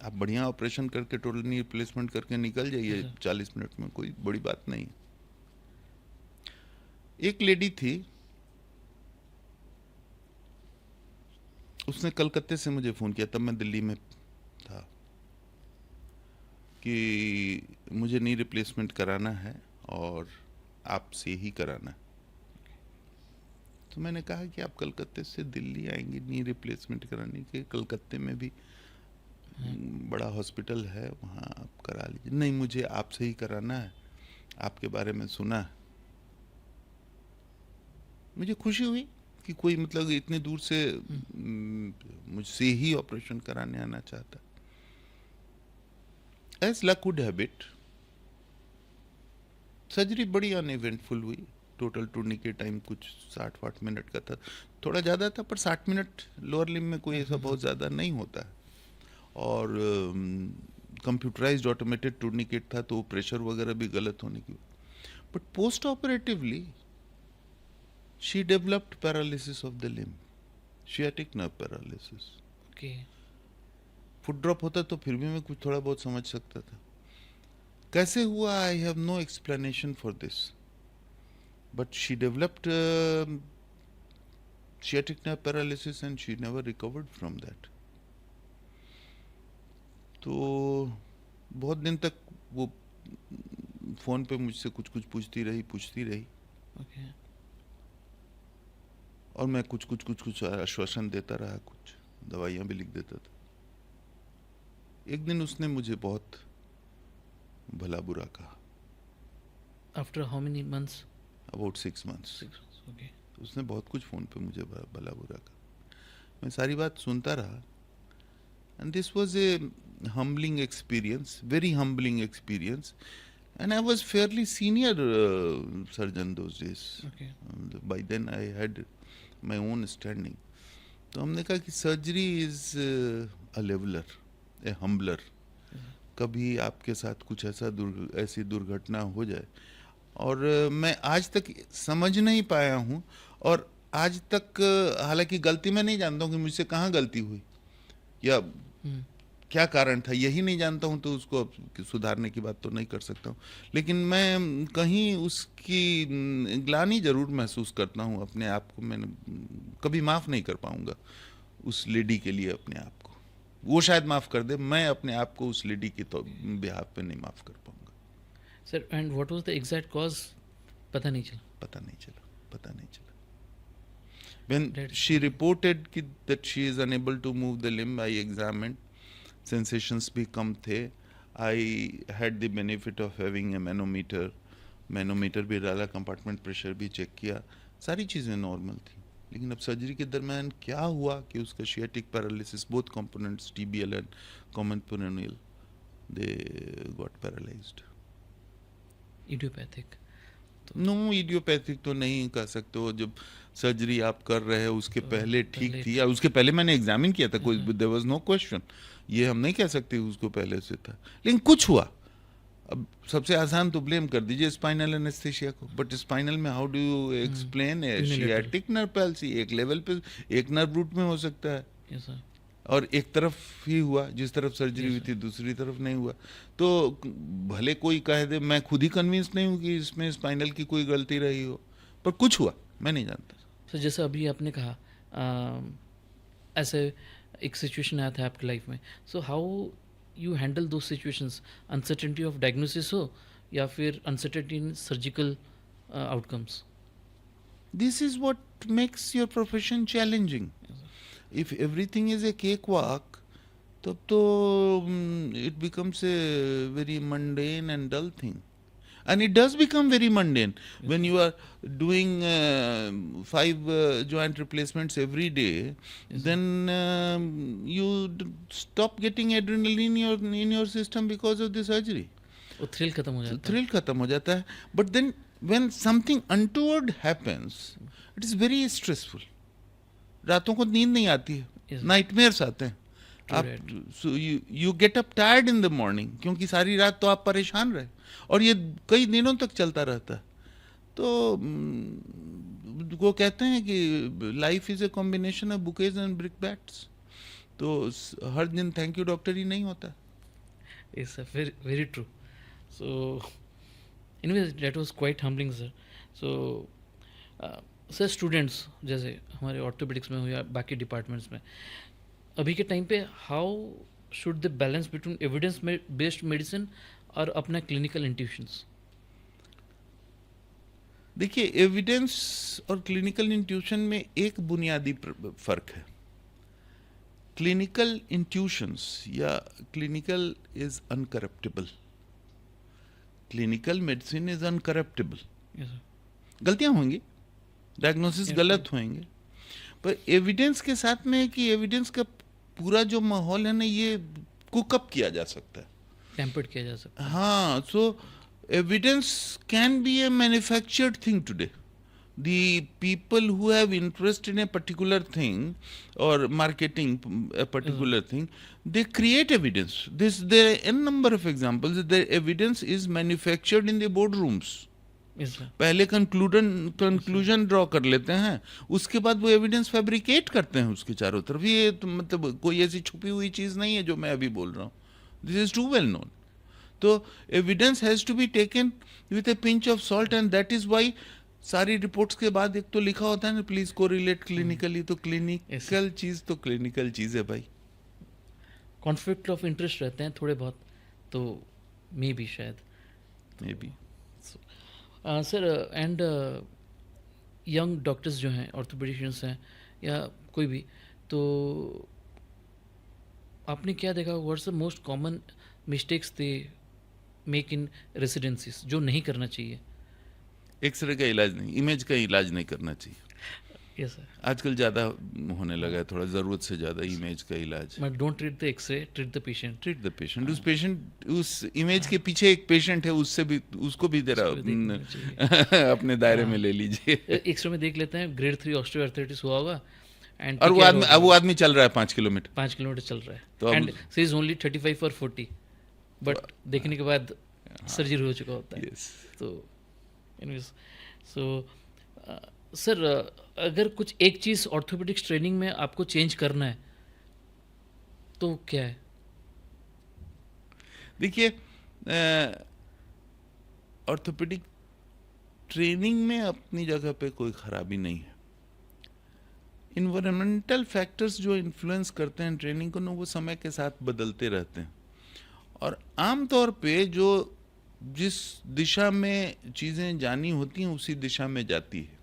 Speaker 2: आप बढ़िया ऑपरेशन करके टोटल नी रिप्लेसमेंट करके निकल जाइए
Speaker 1: अच्छा।
Speaker 2: 40 मिनट में, कोई बड़ी बात नहीं। एक लेडी थी, उसने कलकत्ते से मुझे फ़ोन किया, तब मैं दिल्ली में था, कि मुझे नी रिप्लेसमेंट कराना है और आपसे ही कराना है। तो मैंने कहा कि आप कलकत्ते से दिल्ली आएंगे नी रिप्लेसमेंट कराने के, कलकत्ते में भी बड़ा हॉस्पिटल है, वहाँ आप करा लीजिए। नहीं, मुझे आपसे ही कराना है, आपके बारे में सुना है। मुझे खुशी हुई कि कोई मतलब इतने दूर से मुझसे ही ऑपरेशन कराने आना चाहता। As luck would have it, surgery बड़ी अनइवेंटफुल हुई। टोटल टूरने के टाइम कुछ 60-60 मिनट का था, थोड़ा ज़्यादा था, पर 60 मिनट लोअर लिम्ब में कोई ऐसा बहुत ज़्यादा नहीं होता है। और कंप्यूटराइज्ड ऑटोमेटेड टूर्निकेट था, तो प्रेशर वगैरह भी गलत होने की। But post operatively she developed paralysis of the limb, sciatic nerve paralysis.
Speaker 1: Okay.
Speaker 2: Foot drop होता तो फिर भी मैं कुछ थोड़ा बहुत समझ सकता था। कैसे हुआ, I have no explanation for this, but she developed sciatic nerve paralysis and she never recovered from that. तो बहुत दिन तक वो फ़ोन पे मुझसे कुछ कुछ पूछती रही।
Speaker 1: ओके।
Speaker 2: और मैं कुछ आश्वासन देता रहा, कुछ दवाइयाँ भी लिख देता था। एक दिन उसने मुझे बहुत भला बुरा कहा।
Speaker 1: After how many months?
Speaker 2: About 6 months।
Speaker 1: Okay.
Speaker 2: उसने बहुत कुछ फ़ोन पे मुझे भला बुरा कहा। मैं सारी बात सुनता रहा। And this was a humbling experience, very humbling experience. And I was fairly senior surgeon those days.
Speaker 1: Okay.
Speaker 2: By then I had my own standing. तो हमने कहा कि surgery is a leveller, A humbler. कभी आपके साथ कुछ ऐसी दुर्घटना हो जाए, और मैं आज तक समझ नहीं पाया हूँ, और आज तक हालांकि गलती मैं नहीं जानता हूँ कि मुझसे कहाँ गलती हुई या क्या कारण था, यही नहीं जानता हूँ, तो उसको सुधारने की बात तो नहीं कर सकता हूँ। लेकिन मैं कहीं उसकी ग्लानि जरूर महसूस करता हूँ अपने आप को। मैंने कभी माफ़ नहीं कर पाऊँगा उस लेडी के लिए अपने आप को। वो शायद माफ़ कर दे, मैं अपने आप को उस लेडी के तो बिहाफ पे नहीं माफ़ कर पाऊँगा।
Speaker 1: Sir, and what was the exact cause? पता नहीं चला।
Speaker 2: When she reported that she is unable to move the limb, I examined. Sensations भी कम थे। I had the benefit of having a manometer भी डाला, कंपार्टमेंट प्रेशर भी check किया, सारी चीज़ें नॉर्मल थी। लेकिन अब सर्जरी के दरमियान क्या हुआ कि उसका sciatic paralysis, both components tibial and common peroneal, they got paralysed.
Speaker 1: Idiopathic?
Speaker 2: No, idiopathic तो नहीं कह सकते हो। जब सर्जरी आप कर रहे हो उसके पहले ठीक थी, या उसके पहले मैंने एग्जामिन किया था, कोई देयर वाज नो क्वेश्चन। ये हम नहीं कह सकते उसको पहले से था, लेकिन कुछ हुआ। अब सबसे आसान तो ब्लेम कर दीजिए स्पाइनल एनेस्थीसिया को, बट स्पाइनल में how do you explain sciatic nerve palsy? एक लेवल पे एक नर्व रूट में हो सकता है,
Speaker 1: यस सर,
Speaker 2: और एक तरफ ही हुआ, जिस तरफ सर्जरी हुई थी दूसरी तरफ नहीं हुआ। तो भले कोई कह दे, मैं खुद ही कन्विंस नहीं हूँ कि इसमें स्पाइनल की कोई गलती रही हो, पर कुछ हुआ, मैं नहीं जानता।
Speaker 1: सर जैसे अभी आपने कहा ऐसे एक सिचुएशन आया था आपकी लाइफ में, so how you handle those situations? Uncertainty of diagnosis हो या फिर uncertainty in surgical outcomes?
Speaker 2: This is what makes your profession challenging. If everything is a cake walk, तब तो it becomes a very mundane and dull thing. and it does become very mundane when you are doing 5 joint replacements every day. Then you stop getting adrenaline in your system because of the surgery.
Speaker 1: वो thrill खत्म हो जाता है.
Speaker 2: Thrill खत्म हो जाता है. But then when something untoward happens, it is very stressful. रातों को नींद नहीं आती है,
Speaker 1: Yes.
Speaker 2: नाइटमेयर्स आते हैं. आप so you get up tired in the morning, क्योंकि सारी रात तो आप परेशान रहे, और ये कई दिनों तक चलता रहता है. तो वो कहते हैं कि life is a combination of bouquets and brick bats. तो हर दिन थैंक यू डॉक्टर ही नहीं होता.
Speaker 1: Yes, sir. Very, very true. So, anyways, that was quite humbling, sir. So, sir students जैसे हमारे ऑर्थोपेडिक्स में हो या बाकी डिपार्टमेंट्स में अभी के टाइम पे how should the balance between evidence based medicine और अपना क्लिनिकल इंट्यूशंस?
Speaker 2: देखिए, एविडेंस और क्लिनिकल इंट्यूशन में एक बुनियादी फर्क है. क्लिनिकल इंट्यूशंस या clinical is uncorruptable, clinical medicine is uncorruptable. गलतियां होंगी, डायग्नोसिस गलत होंगे, पर एविडेंस के साथ में है कि एविडेंस का पूरा जो माहौल है ना, ये कुकअप किया जा सकता है,
Speaker 1: टेम्पर्ड किया जा सकता है.
Speaker 2: हाँ. सो evidence can be a manufactured thing today. The people who have interest in a particular thing or marketing a particular thing, they create evidence. There are n number of examples. The evidence is manufactured in the boardrooms.
Speaker 1: Yes, sir.
Speaker 2: पहले conclusion draw कर लेते हैं, उसके बाद वो evidence fabricate करते हैं उसके चारों तरफ. ये तो मतलब कोई ऐसी छुपी हुई चीज़ नहीं है जो मैं अभी बोल रहा हूँ. This is too well known. तो evidence has to be taken with a pinch of salt, and that is why सारी रिपोर्ट्स के बाद एक तो लिखा होता है ना, प्लीज को रिलेट क्लिनिकली. तो क्लिनिकल चीज़ तो क्लिनिकल चीज़ है भाई.
Speaker 1: कॉन्फ्लिक्ट ऑफ इंटरेस्ट रहते हैं थोड़े बहुत, तो मे बी शायद
Speaker 2: may be.
Speaker 1: Sir and young doctors जो हैं, ऑर्थोपेडिशियंस हैं या कोई भी, तो आपने क्या देखा, what's the most common mistakes they make in residencies जो नहीं करना चाहिए?
Speaker 2: एक्सरे का इलाज नहीं, इमेज का इलाज नहीं करना चाहिए.
Speaker 1: Yes sir.
Speaker 2: आजकल ज़्यादा होने लगा है, थोड़ा ज़रूरत से ज़्यादा इमेज का इलाज.
Speaker 1: But don't treat the X-ray, treat the patient.
Speaker 2: Treat the patient. उस पेशेंट, उस इमेज के पीछे एक पेशेंट है, उससे भी, उसको भी जरा अपने दायरे में ले लीजिए.
Speaker 1: एक्सरे में देख लेते हैं ग्रेड 3 ऑस्टियोआर्थराइटिस हुआ होगा, एंड
Speaker 2: और वो आदमी चल रहा है 5 किलोमीटर.
Speaker 1: 5 किलोमीटर चल रहा है,
Speaker 2: तो
Speaker 1: एंड सी इज ओनली 35 और 40, बट देखने के बाद सर्जरी हो चुका होता है.
Speaker 2: Yes.
Speaker 1: तो एनीवेज, सो सर अगर कुछ एक चीज़ ऑर्थोपेडिक्स ट्रेनिंग में आपको चेंज करना है तो क्या है?
Speaker 2: देखिए, ऑर्थोपेडिक ट्रेनिंग में अपनी जगह पे कोई खराबी नहीं है. इन्वायरमेंटल फैक्टर्स जो इन्फ्लुएंस करते हैं ट्रेनिंग को ना, वो समय के साथ बदलते रहते हैं, और आमतौर पे जो जिस दिशा में चीज़ें जानी होती हैं उसी दिशा में जाती है.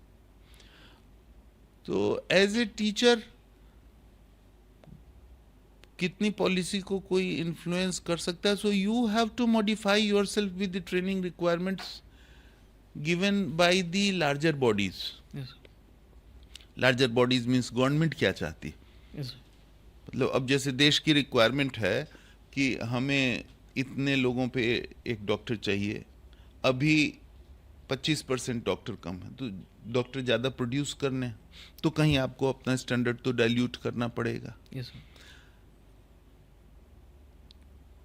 Speaker 2: तो एज ए टीचर कितनी पॉलिसी को कोई इन्फ्लुएंस कर सकता है? So you have to modify yourself with the training requirements given by the larger bodies. Larger bodies means government क्या चाहती है. मतलब अब जैसे देश की रिक्वायरमेंट है कि हमें इतने लोगों पे एक डॉक्टर चाहिए, अभी 25% डॉक्टर कम है, तो डॉक्टर ज़्यादा प्रोड्यूस करने हैं, तो कहीं आपको अपना स्टैंडर्ड तो डाइल्यूट करना पड़ेगा.
Speaker 1: yes,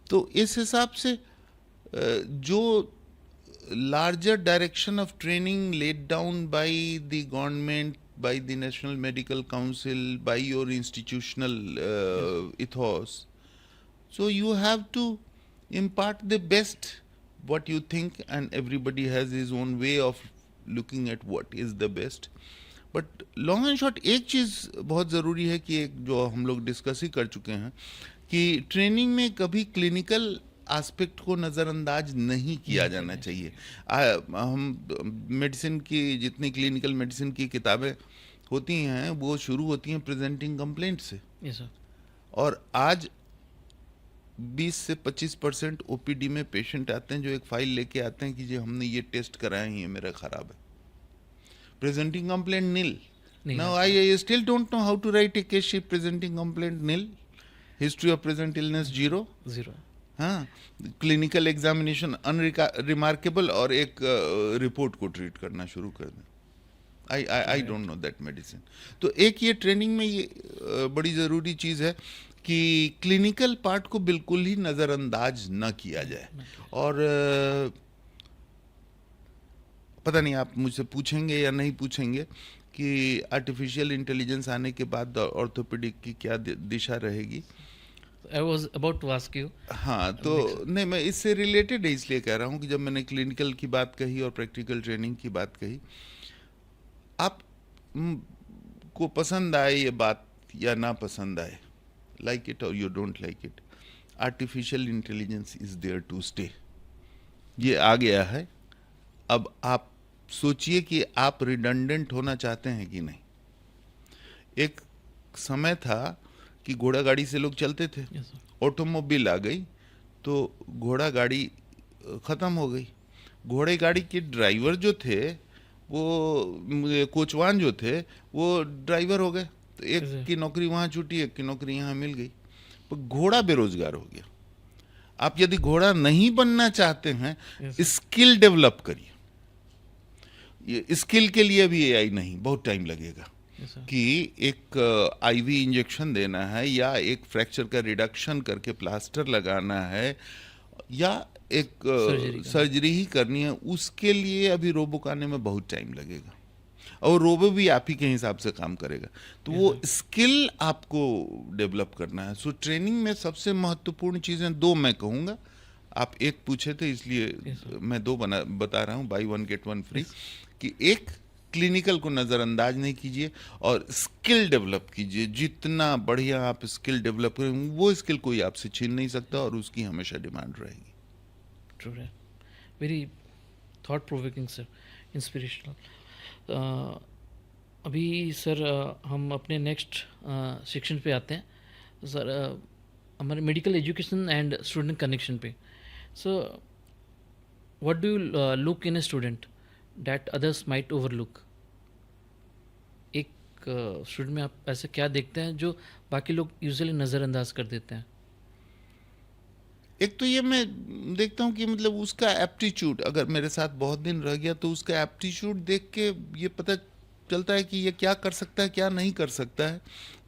Speaker 2: तो इस हिसाब से जो larger direction of training laid down by the government, by the National Medical Council, by your institutional ethos. So you have to impart the best what you think, and everybody has his own way of looking at what is the best. But long and short, एक चीज़ बहुत ज़रूरी है कि एक जो हम लोग discuss ही कर चुके हैं कि ट्रेनिंग में कभी क्लिनिकल एस्पेक्ट को नज़रअंदाज नहीं किया जाना चाहिए. हम मेडिसिन की जितनी क्लिनिकल मेडिसिन की किताबें होती हैं वो शुरू होती हैं प्रेजेंटिंग कंप्लेंट से.
Speaker 1: yes, sir.
Speaker 2: और आज 20 से 25% ओपीडी में पेशेंट आते हैं जो एक फाइल लेके आते हैं कि जी हमने ये टेस्ट कराए हैं, ये मेरा खराब है. Presenting complaint nil.
Speaker 1: नहीं
Speaker 2: Now
Speaker 1: आता.
Speaker 2: I still don't know how to write a case sheet. Presenting complaint nil. History of present illness 0.
Speaker 1: Zero.
Speaker 2: हाँ, क्लिनिकल एग्जामिनेशन अनरिमार्केबल और एक रिपोर्ट को ट्रीट करना शुरू कर दें. आई डोंट नो दैट मेडिसिन. तो एक ये ट्रेनिंग में ये बड़ी ज़रूरी चीज़ है कि क्लिनिकल पार्ट को बिल्कुल ही नज़रअंदाज न किया जाए. और पता नहीं आप मुझसे पूछेंगे या नहीं पूछेंगे कि आर्टिफिशियल इंटेलिजेंस आने के बाद ऑर्थोपेडिक की क्या दिशा रहेगी.
Speaker 1: I was about to ask you.
Speaker 2: हाँ, तो नहीं, मैं इससे रिलेटेड है इसलिए कह रहा हूँ कि जब मैंने क्लिनिकल की बात कही और प्रैक्टिकल ट्रेनिंग की बात कही, आप को पसंद आए ये बात या ना पसंद आए, लाइक इट और you don't like it, artificial intelligence is there to stay. ये आ गया है. अब आप सोचिए कि आप रिडंडेंट होना चाहते हैं कि नहीं. एक समय था कि घोड़ा गाड़ी से लोग चलते थे. ऑटोमोबाइल आ गई तो घोड़ा गाड़ी ख़त्म हो गई. घोड़े गाड़ी के ड्राइवर जो थे वो कोचवान जो थे वो ड्राइवर हो गए. तो एक की नौकरी वहाँ छूटी, एक की नौकरी यहाँ मिल गई. पर घोड़ा बेरोजगार हो गया. आप यदि घोड़ा नहीं बनना चाहते हैं, स्किल डेवलप करिए. ये स्किल के लिए भी एआई नहीं, बहुत टाइम लगेगा. कि एक आईवी इंजेक्शन देना है या एक फ्रैक्चर का रिडक्शन करके प्लास्टर लगाना है या एक सर्जरी ही करनी है, उसके लिए अभी रोबो आने में बहुत टाइम लगेगा. और रोबो भी आप ही के हिसाब से काम करेगा. तो वो स्किल आपको डेवलप करना है. सो ट्रेनिंग में सबसे महत्वपूर्ण चीज़ें दो मैं कहूँगा. आप एक पूछे थे इसलिए मैं दो बता रहा हूँ, by one get one free. कि एक, क्लिनिकल को नज़रअंदाज नहीं कीजिए और स्किल डेवलप कीजिए. जितना बढ़िया आप स्किल डेवलप करें वो स्किल कोई आपसे छीन नहीं सकता और उसकी हमेशा डिमांड रहेगी.
Speaker 1: ट्रू है. Very thought provoking sir, inspirational. अभी सर हम अपने नेक्स्ट सेक्शन पे आते हैं सर. हमारे medical education and student connection पे. So what do you look in a student that others might overlook. एक स्टूडेंट में आप ऐसे क्या देखते हैं जो बाकी लोग यूजुअली नज़रअंदाज कर देते हैं.
Speaker 2: एक तो ये मैं देखता हूँ कि मतलब उसका एप्टीट्यूड अगर मेरे साथ बहुत दिन रह गया तो उसका एप्टीट्यूड देख के ये पता चलता है कि ये क्या कर सकता है, क्या नहीं कर सकता है.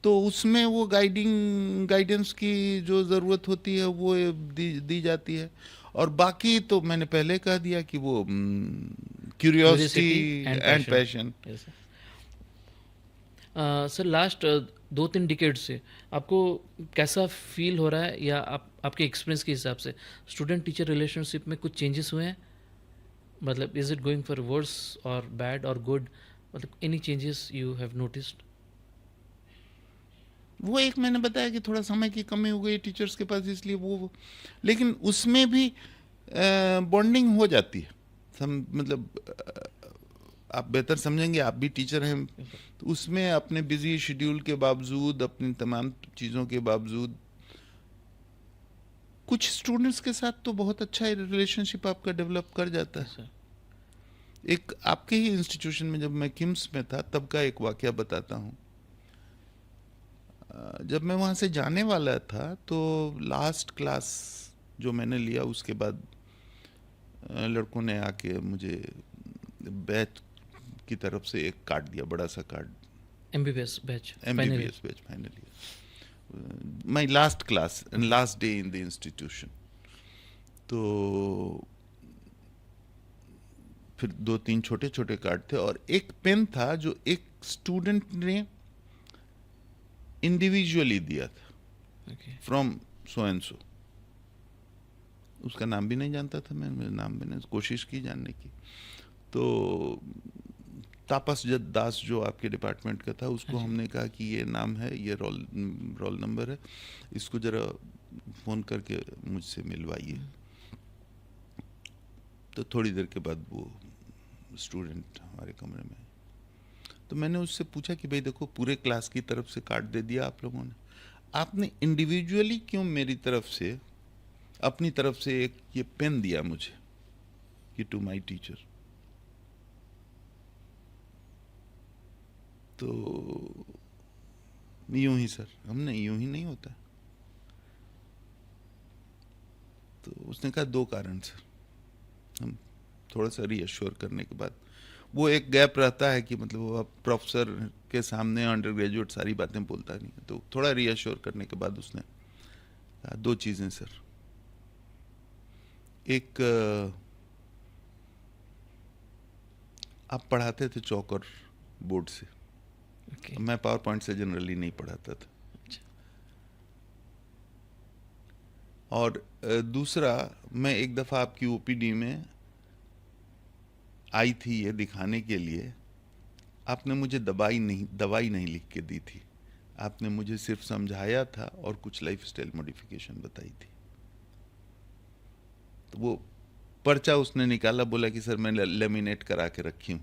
Speaker 2: तो उसमें वो गाइडेंस की जो ज़रूरत होती है वो दी जाती है. और बाकी तो मैंने पहले कह दिया कि वो curiosity and passion.
Speaker 1: Sir last 2-3 decade से आपको कैसा फील हो रहा है या आपके एक्सपीरियंस के हिसाब से स्टूडेंट टीचर रिलेशनशिप में कुछ चेंजेस हुए हैं. मतलब is it going for worse और बैड और गुड. मतलब any changes you have noticed.
Speaker 2: वो एक मैंने बताया कि थोड़ा समय की कमी हो गई टीचर्स के पास, इसलिए वो लेकिन उसमें भी बॉन्डिंग हो जाती है. मतलब आप बेहतर समझेंगे, आप भी टीचर हैं. तो उसमें अपने बिजी शेड्यूल के बावजूद, अपनी तमाम चीज़ों के बावजूद कुछ स्टूडेंट्स के साथ तो बहुत अच्छा रिलेशनशिप आपका डेवलप कर जाता है. एक आपके ही इंस्टीट्यूशन में जब मैं किम्स में था तब का एक वाकया बताता हूँ. जब मैं वहाँ से जाने वाला था तो लास्ट क्लास जो मैंने लिया उसके बाद लड़कों ने आके मुझे बैच की तरफ से एक कार्ड दिया, बड़ा सा card.
Speaker 1: MBBS batch
Speaker 2: finally my last class and last day in the institution. तो फिर 2-3 छोटे छोटे कार्ड थे और एक पेन था जो एक स्टूडेंट ने इंडिविजुअली दिया था फ्रॉम सो एंड सो. उसका नाम भी नहीं जानता था मैं, मेरा नाम मैंने कोशिश की जानने की. तो तापस दास जो आपके डिपार्टमेंट का था उसको हमने कहा कि ये नाम है, ये रोल नंबर है, इसको ज़रा फ़ोन करके मुझसे मिलवाइए. तो थोड़ी देर के बाद वो स्टूडेंट हमारे कमरे में. तो मैंने उससे पूछा कि भाई देखो पूरे क्लास की तरफ से कार्ड दे दिया आप लोगों ने, आपने इंडिविजुअली क्यों मेरी तरफ से अपनी तरफ से एक ये पेन दिया मुझे कि टू माय टीचर, तो यूं ही सर, हमने यूं ही नहीं होता। तो उसने कहा 2 कारण सर। हम थोड़ा सा रीअश्योर करने के बाद, वो एक गैप रहता है कि मतलब वो प्रोफेसर के सामने अंडर ग्रेजुएट सारी बातें बोलता नहीं है, तो थोड़ा रीअश्योर करने के बाद उसने कहा 2 चीज़ें सर। एक, आप पढ़ाते थे चौक और बोर्ड से,
Speaker 1: ओके।
Speaker 2: मैं पावर पॉइंट से जनरली नहीं पढ़ाता था।
Speaker 1: अच्छा।
Speaker 2: और दूसरा, मैं एक दफ़ा आपकी ओपीडी में आई थी ये दिखाने के लिए, आपने मुझे दवाई नहीं लिख के दी थी, आपने मुझे सिर्फ समझाया था और कुछ लाइफस्टाइल मॉडिफिकेशन बताई थी। तो वो पर्चा उसने निकाला, बोला कि सर मैं लेमिनेट करा के रखी हूँ।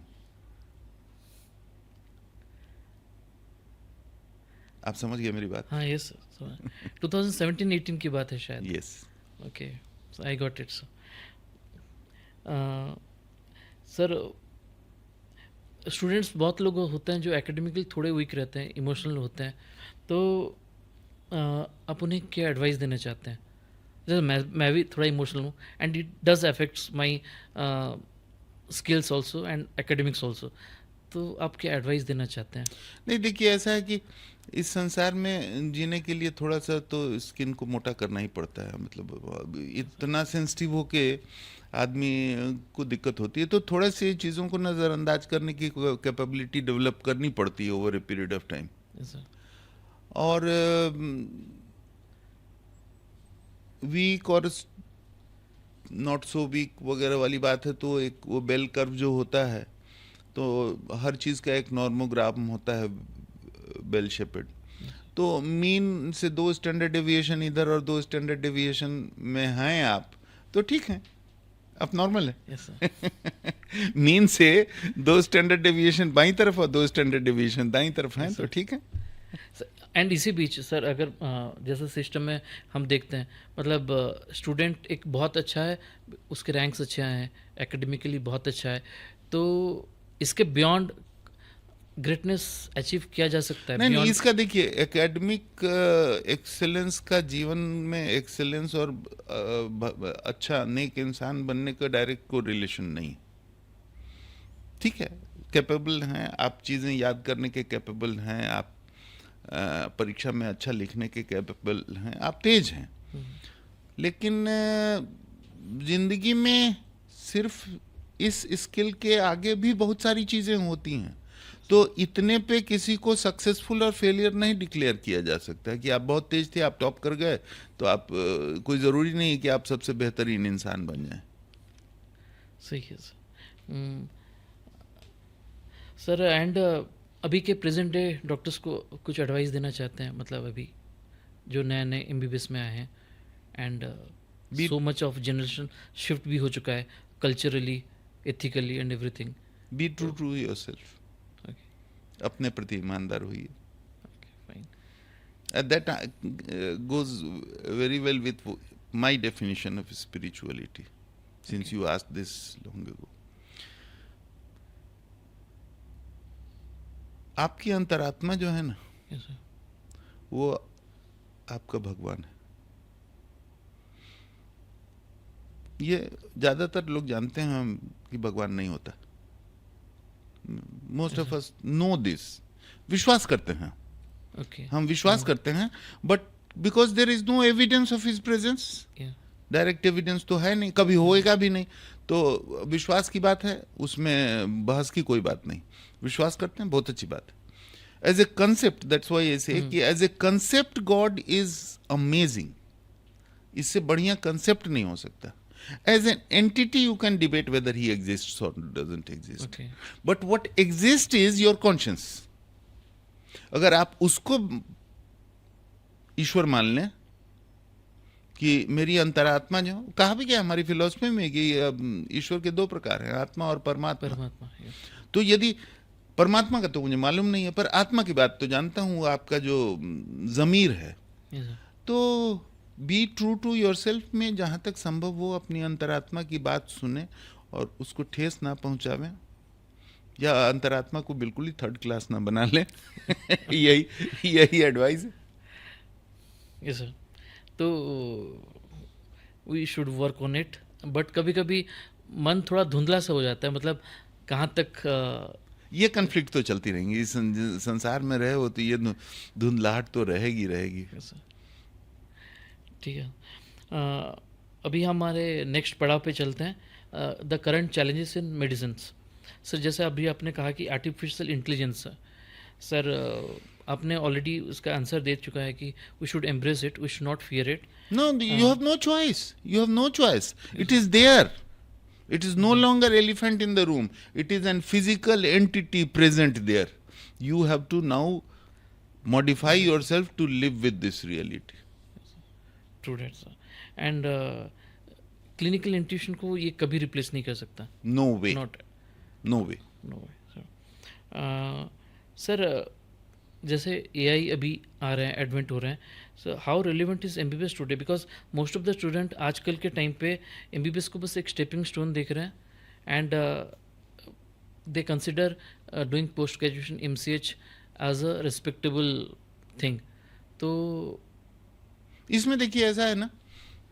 Speaker 2: आप समझ गए मेरी बात?
Speaker 1: हाँ, यस सर। 2017-18 की बात है शायद।
Speaker 2: Yes.
Speaker 1: Okay, I got it sir. Students बहुत लोग होते हैं जो एकेडमिकली थोड़े वीक रहते हैं, इमोशनल होते हैं, तो आप उन्हें क्या एडवाइस देना चाहते हैं? जैसे मैं भी थोड़ा इमोशनल हूँ, and it does affects my skills also and academics also, तो आप क्या एडवाइस देना चाहते हैं?
Speaker 2: नहीं, देखिए ऐसा है कि इस संसार में जीने के लिए थोड़ा सा तो स्किन को मोटा करना ही पड़ता है। मतलब इतना सेंसिटिव होके आदमी को दिक्कत होती है, तो थोड़ा सी चीज़ों को नज़रअंदाज करने की कैपेबिलिटी डेवलप करनी पड़ती है over a period of time.
Speaker 1: Yes, sir.
Speaker 2: और वीक और नॉट सो वीक वगैरह वाली बात है, तो एक वो बेल कर्व जो होता है, तो हर चीज़ का एक नॉर्मोग्राम होता है बेल शेपेड। तो मीन से 2 स्टैंडर्ड डेविएशन इधर और 2 स्टैंडर्ड डेविएशन में हैं आप, तो ठीक है, आप नॉर्मल है।
Speaker 1: Yes, sir.
Speaker 2: मीन से 2 स्टैंडर्ड डेविएशन बाईं तरफ और 2 स्टैंडर्ड डेविएशन दाईं तरफ हैं, तो ठीक है।
Speaker 1: एंड इसी बीच सर, अगर जैसे सिस्टम में हम देखते हैं, मतलब स्टूडेंट एक बहुत अच्छा है, उसके रैंक्स अच्छे आए हैं, एकेडमिकली बहुत अच्छा है, तो इसके बियॉन्ड ग्रेटनेस अचीव किया जा सकता है?
Speaker 2: नहीं,
Speaker 1: beyond-
Speaker 2: इसका देखिए, एकेडमिक एक्सेलेंस का जीवन में एक्सेलेंस और अच्छा नेक इंसान बनने का डायरेक्ट को रिलेशन नहीं। ठीक है, कैपेबल हैं आप, चीज़ें याद करने के कैपेबल हैं आप, परीक्षा में अच्छा लिखने के कैपेबल हैं आप, तेज हैं, लेकिन जिंदगी में सिर्फ इस स्किल के आगे भी बहुत सारी चीज़ें होती हैं। तो इतने पे किसी को सक्सेसफुल और फेलियर नहीं डिक्लेयर किया जा सकता कि आप बहुत तेज थे, आप टॉप कर गए, तो आप कोई ज़रूरी नहीं है कि आप सबसे बेहतरीन इंसान बन जाएं।
Speaker 1: सही है सर। सर, एंड अभी के प्रेजेंट डे डॉक्टर्स को कुछ एडवाइस देना चाहते हैं, मतलब अभी जो नए नए MBBS में आए हैं, and so much of generation shift भी हो चुका है culturally, ethically and everything.
Speaker 2: Be true to yourself, अपने प्रति ईमानदार होइए। That goes very well with my definition of spirituality, since you asked this long ago. आपकी अंतरात्मा जो है ना,
Speaker 1: Yes, sir.
Speaker 2: वो आपका भगवान है। ये ज़्यादातर लोग जानते हैं कि भगवान नहीं होता। Most of us know this, विश्वास करते हैं,
Speaker 1: Okay.
Speaker 2: हम विश्वास करते हैं, but because there is no evidence of his presence,
Speaker 1: Yeah.
Speaker 2: Direct evidence तो है नहीं, कभी होएगा भी नहीं, तो विश्वास की बात है, उसमें बहस की कोई बात नहीं। विश्वास करते हैं, बहुत अच्छी बात है। As a concept, that's why I say कि as a concept God is amazing, इससे बढ़िया कंसेप्ट नहीं हो सकता। As an entity you can debate whether he exists और doesn't exist,
Speaker 1: Okay.
Speaker 2: But what exist is your conscious. अगर आप उसको ईश्वर मान लें कि मेरी अंतरात्मा, जो कहा भी क्या हमारी फिलॉसफी में कि ईश्वर के 2 प्रकार हैं, आत्मा और परमात्मा।
Speaker 1: परमात्मा। Yes.
Speaker 2: तो यदि परमात्मा का तो मुझे मालूम नहीं है, पर आत्मा की बात तो जानता हूँ, आपका जो ज़मीर है,
Speaker 1: Yes, sir.
Speaker 2: तो बी ट्रू टू योरसेल्फ में जहाँ तक संभव हो अपनी अंतरात्मा की बात सुने और उसको ठेस ना पहुँचावें, या अंतरात्मा को बिल्कुल ही थर्ड क्लास ना बना लें। यही एडवाइस है।
Speaker 1: Yes sir. तो we should work on it, but कभी कभी मन थोड़ा धुंधला सा हो जाता है, मतलब कहाँ तक
Speaker 2: ये कन्फ्लिक्ट तो चलती रहेंगी इस संसार में रहे हो, तो ये धुंधलाहट तो रहेगी।
Speaker 1: yes, sir। ठीक है। अभी हमारे नेक्स्ट पड़ाव पे चलते हैं, the current challenges in medicines. Sir जैसे अभी आपने कहा कि आर्टिफिशियल इंटेलिजेंस, सर आपने ऑलरेडी उसका आंसर दे चुका है कि we should embrace it, we should not fear it.
Speaker 2: No, you have no choice. You have no choice. It is there. It is no longer elephant in the room. It is an physical entity present there. You have to now modify yourself to live with this reality.
Speaker 1: True that sir. And clinical intuition को ये कभी replace नहीं कर सकता।
Speaker 2: No way.
Speaker 1: Not
Speaker 2: No way.
Speaker 1: No way sir. Sir जैसे AI अभी आ रहे हैं, एडवेंट हो रहे हैं, so how relevant is MBBS today? Because most of the student आजकल के टाइम पे एमबीबीएस को बस एक स्टेपिंग स्टोन देख रहे हैं, and they consider doing post graduation MCh as a respectable thing. तो
Speaker 2: इसमें देखिए ऐसा है ना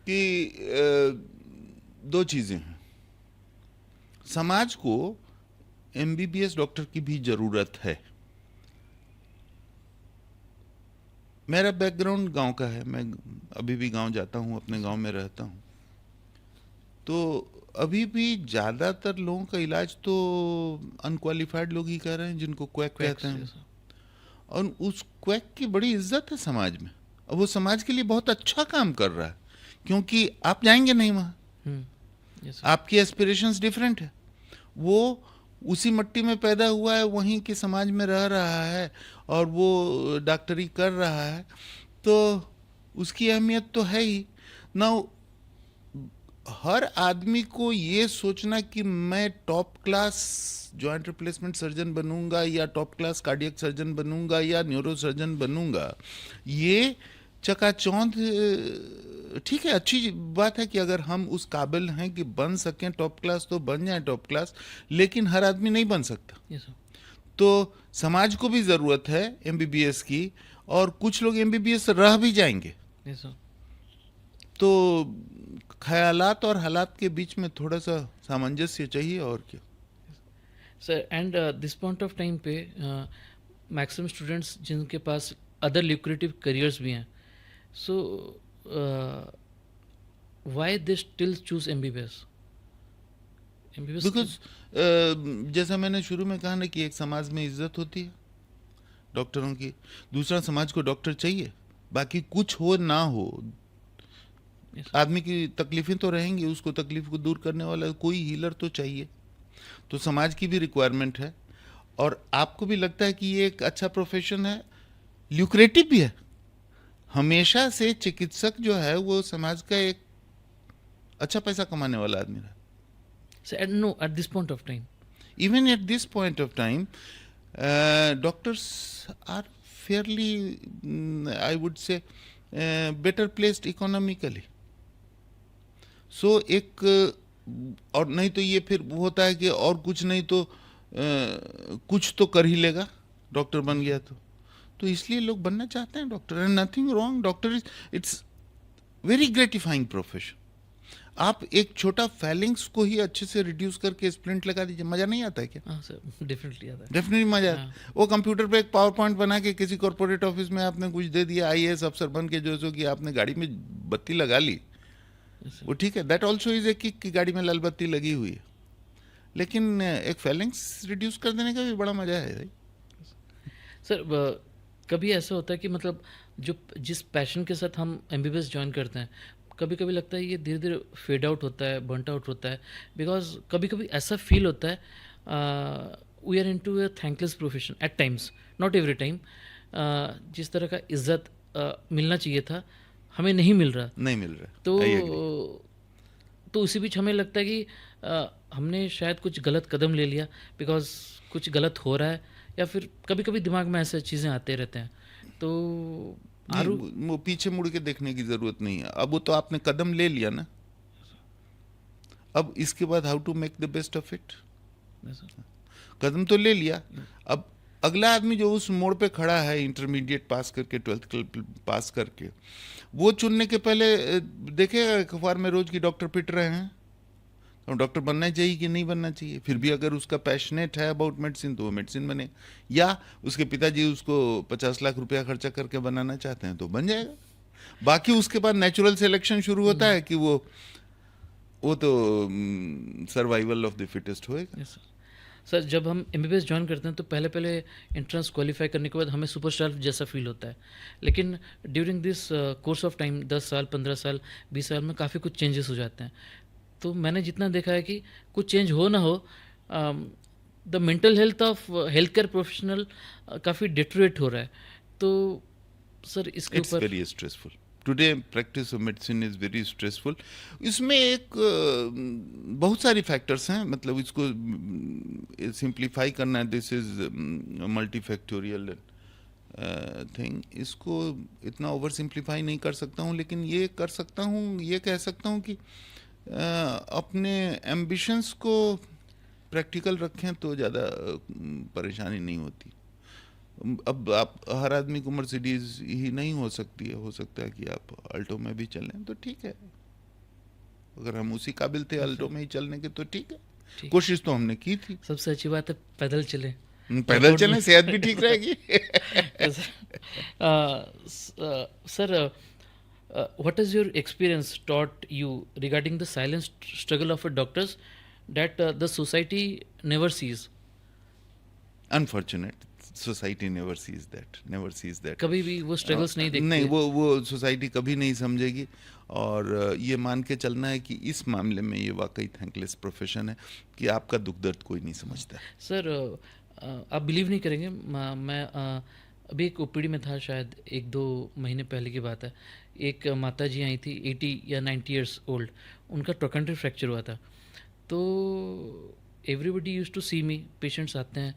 Speaker 2: कि दो चीजें हैं। समाज को एमबीबीएस डॉक्टर की भी जरूरत है। मेरा बैकग्राउंड गांव का है, मैं अभी भी गांव जाता हूं, अपने गांव में रहता हूं, तो अभी भी ज्यादातर लोगों का इलाज तो अनक्वालिफाइड लोग ही कर रहे हैं, जिनको क्वैक कहते हैं। और उस क्वैक की बड़ी इज्जत है समाज में, और वो समाज के लिए बहुत अच्छा काम कर रहा है, क्योंकि आप जाएंगे नहीं वहाँ, आपकी एस्पिरेशंस डिफरेंट है। वो उसी मिट्टी में पैदा हुआ है, वहीं के समाज में रह रहा है, और वो डॉक्टरी कर रहा है, तो उसकी अहमियत तो है ही ना। हर आदमी को ये सोचना कि मैं top class joint replacement surgeon बनूंगा, या टॉप क्लास कार्डियक सर्जन बनूंगा, या न्यूरो सर्जन बनूंगा, ये चकाचौंध ठीक है, अच्छी बात है कि अगर हम उस काबिल हैं कि बन सकें टॉप क्लास तो बन जाएं टॉप क्लास, लेकिन हर आदमी नहीं बन सकता।
Speaker 1: yes,
Speaker 2: तो समाज को भी ज़रूरत है एमबीबीएस की, और कुछ लोग एमबीबीएस रह भी जाएंगे।
Speaker 1: yes,
Speaker 2: तो ख्यालात और हालात के बीच में थोड़ा सा सामंजस्य चाहिए, और क्या।
Speaker 1: Sir and this point of time पे मैक्सिमम स्टूडेंट्स जिनके पास अदर ल्यूक्रेटिव करियर्स भी हैं, so why they still choose MBBS?
Speaker 2: Because जैसा मैंने शुरू में कहा ना कि एक समाज में इज्जत होती है डॉक्टरों की, दूसरा समाज को डॉक्टर चाहिए, बाकी कुछ हो ना हो, आदमी की तकलीफें तो रहेंगी, उसको तकलीफ को दूर करने वाला कोई हीलर तो चाहिए। तो समाज की भी रिक्वायरमेंट है, और आपको भी लगता है कि ये एक अच्छा प्रोफेशन है, ल्यूक्रेटिव भी है। हमेशा से चिकित्सक जो है वो समाज का एक अच्छा पैसा कमाने वाला आदमी रहा।
Speaker 1: So, no, at this point of time.
Speaker 2: Even at this point of time, doctors are fairly, I would say, better placed economically. So एक और नहीं तो ये फिर होता है कि और कुछ नहीं तो कुछ तो कर ही लेगा डॉक्टर बन गया तो इसलिए लोग बनना चाहते हैं doctor. And nothing wrong, doctor is it's very gratifying profession. आप एक छोटा फैलिंग्स को ही अच्छे से रिड्यूस करके स्प्लिंट लगा दीजिए, मजा नहीं आता है क्या?
Speaker 1: हाँ सर, डेफिनेटली आता है।
Speaker 2: डेफिनेटली मजा आता है। वो कंप्यूटर पे एक पावर पॉइंट बना के किसी कॉर्पोरेट ऑफिस में आपने कुछ दे दिया, आईएएस अफसर बन के, जो सो कि आपने गाड़ी में बत्ती लगा ली, वो ठीक है, that also is a kick की गाड़ी में लाल बत्ती लगी हुई है, लेकिन एक फैलिंग्स रिड्यूस कर देने का भी बड़ा मजा है भाई।
Speaker 1: सर कभी ऐसा होता है कि मतलब जो जिस पैशन के साथ हम एमबीबीएस ज्वाइन करते हैं, कभी कभी लगता है ये धीरे धीरे फेड आउट होता है, बर्नट आउट होता है, बिकॉज कभी कभी ऐसा फील होता है we are into a thankless profession at times, not every time. जिस तरह का इज्जत मिलना चाहिए था हमें नहीं मिल रहा,
Speaker 2: नहीं मिल रहा।
Speaker 1: तो उसी बीच हमें लगता है कि हमने शायद कुछ गलत कदम ले लिया, बिकॉज कुछ गलत हो रहा है, या फिर कभी कभी दिमाग में ऐसे चीज़ें आते रहते हैं। तो
Speaker 2: नहीं,
Speaker 1: आरू
Speaker 2: वो पीछे मुड़ के देखने की जरूरत नहीं है। अब वो तो आपने कदम ले लिया ना, अब इसके बाद how to make the best of it.
Speaker 1: yes, sir.
Speaker 2: कदम तो ले लिया, अब अगला आदमी जो उस मोड़ पे खड़ा है, इंटरमीडिएट पास करके, 12th पास करके, वो चुनने के पहले देखेगा अखबार में रोज की डॉक्टर पिट रहे हैं, तो डॉक्टर बनना चाहिए कि नहीं बनना चाहिए। फिर भी अगर उसका पैशनेट है अबाउट मेडिसिन तो वो मेडिसिन बने, या उसके पिताजी उसको 50 लाख रुपया खर्चा करके बनाना चाहते हैं तो बन जाएगा। बाकी उसके बाद नेचुरल सिलेक्शन शुरू होता है कि वो तो सर्वाइवल ऑफ द फिटेस्ट होएगा।
Speaker 1: यस सर, जब हम एमबीबीएस ज्वाइन करते हैं तो पहले पहले एंट्रेंस क्वालिफाई करने के बाद हमें सुपरस्टार जैसा फील होता है, लेकिन during this course of time 10 साल 15 साल 20 साल में काफ़ी कुछ चेंजेस हो जाते हैं। तो मैंने जितना देखा है कि कुछ चेंज हो ना हो, the mental health of health care professional काफ़ी डिटोरेट हो रहा है। तो सर इसके
Speaker 2: इट्स
Speaker 1: ऊपर
Speaker 2: very stressful today, practice of medicine is very stressful. इसमें एक बहुत सारी फैक्टर्स हैं, मतलब इसको सिंप्लीफाई करना है, this is multi factorial thing. इसको इतना ओवर सिंप्लीफाई नहीं कर सकता हूँ, लेकिन ये कर सकता हूँ, ये कह सकता हूँ कि अपने एम्बिशंस को प्रैक्टिकल रखें तो ज़्यादा परेशानी नहीं होती। अब आप हर आदमी को मर्सिडीज ही नहीं हो सकती है, हो सकता है कि आप अल्टो में भी चलें तो ठीक है। अगर हम उसी काबिल थे अल्टो में ही चलने के तो ठीक है,
Speaker 1: ठीक,
Speaker 2: कोशिश तो हमने की थी।
Speaker 1: सबसे अच्छी बात है पैदल चले।
Speaker 2: पैदल चलें, सेहत भी ठीक रहेगी।
Speaker 1: Sir, what is your experience taught you regarding the silent struggle of a doctors that the society never sees?
Speaker 2: Unfortunate society never sees that.
Speaker 1: कभी भी वो स्ट्रगल्स नहीं देखते।
Speaker 2: नहीं, वो सोसाइटी कभी नहीं समझेगी। और ये मान के चलना है कि इस मामले में ये वाकई थैंकलेस प्रोफेशन है कि आपका दुख दर्द कोई नहीं समझता है।
Speaker 1: सर, आप बिलीव नहीं करेंगे, मैं अभी एक ओपीडी में था, शायद 1-2 महीने पहले की बात है। एक माता जी आई थी 80 या 90 ईयर्स ओल्ड, उनका ट्रोकेंट्री फ्रैक्चर हुआ था। तो everybody use to see me, patients आते हैं,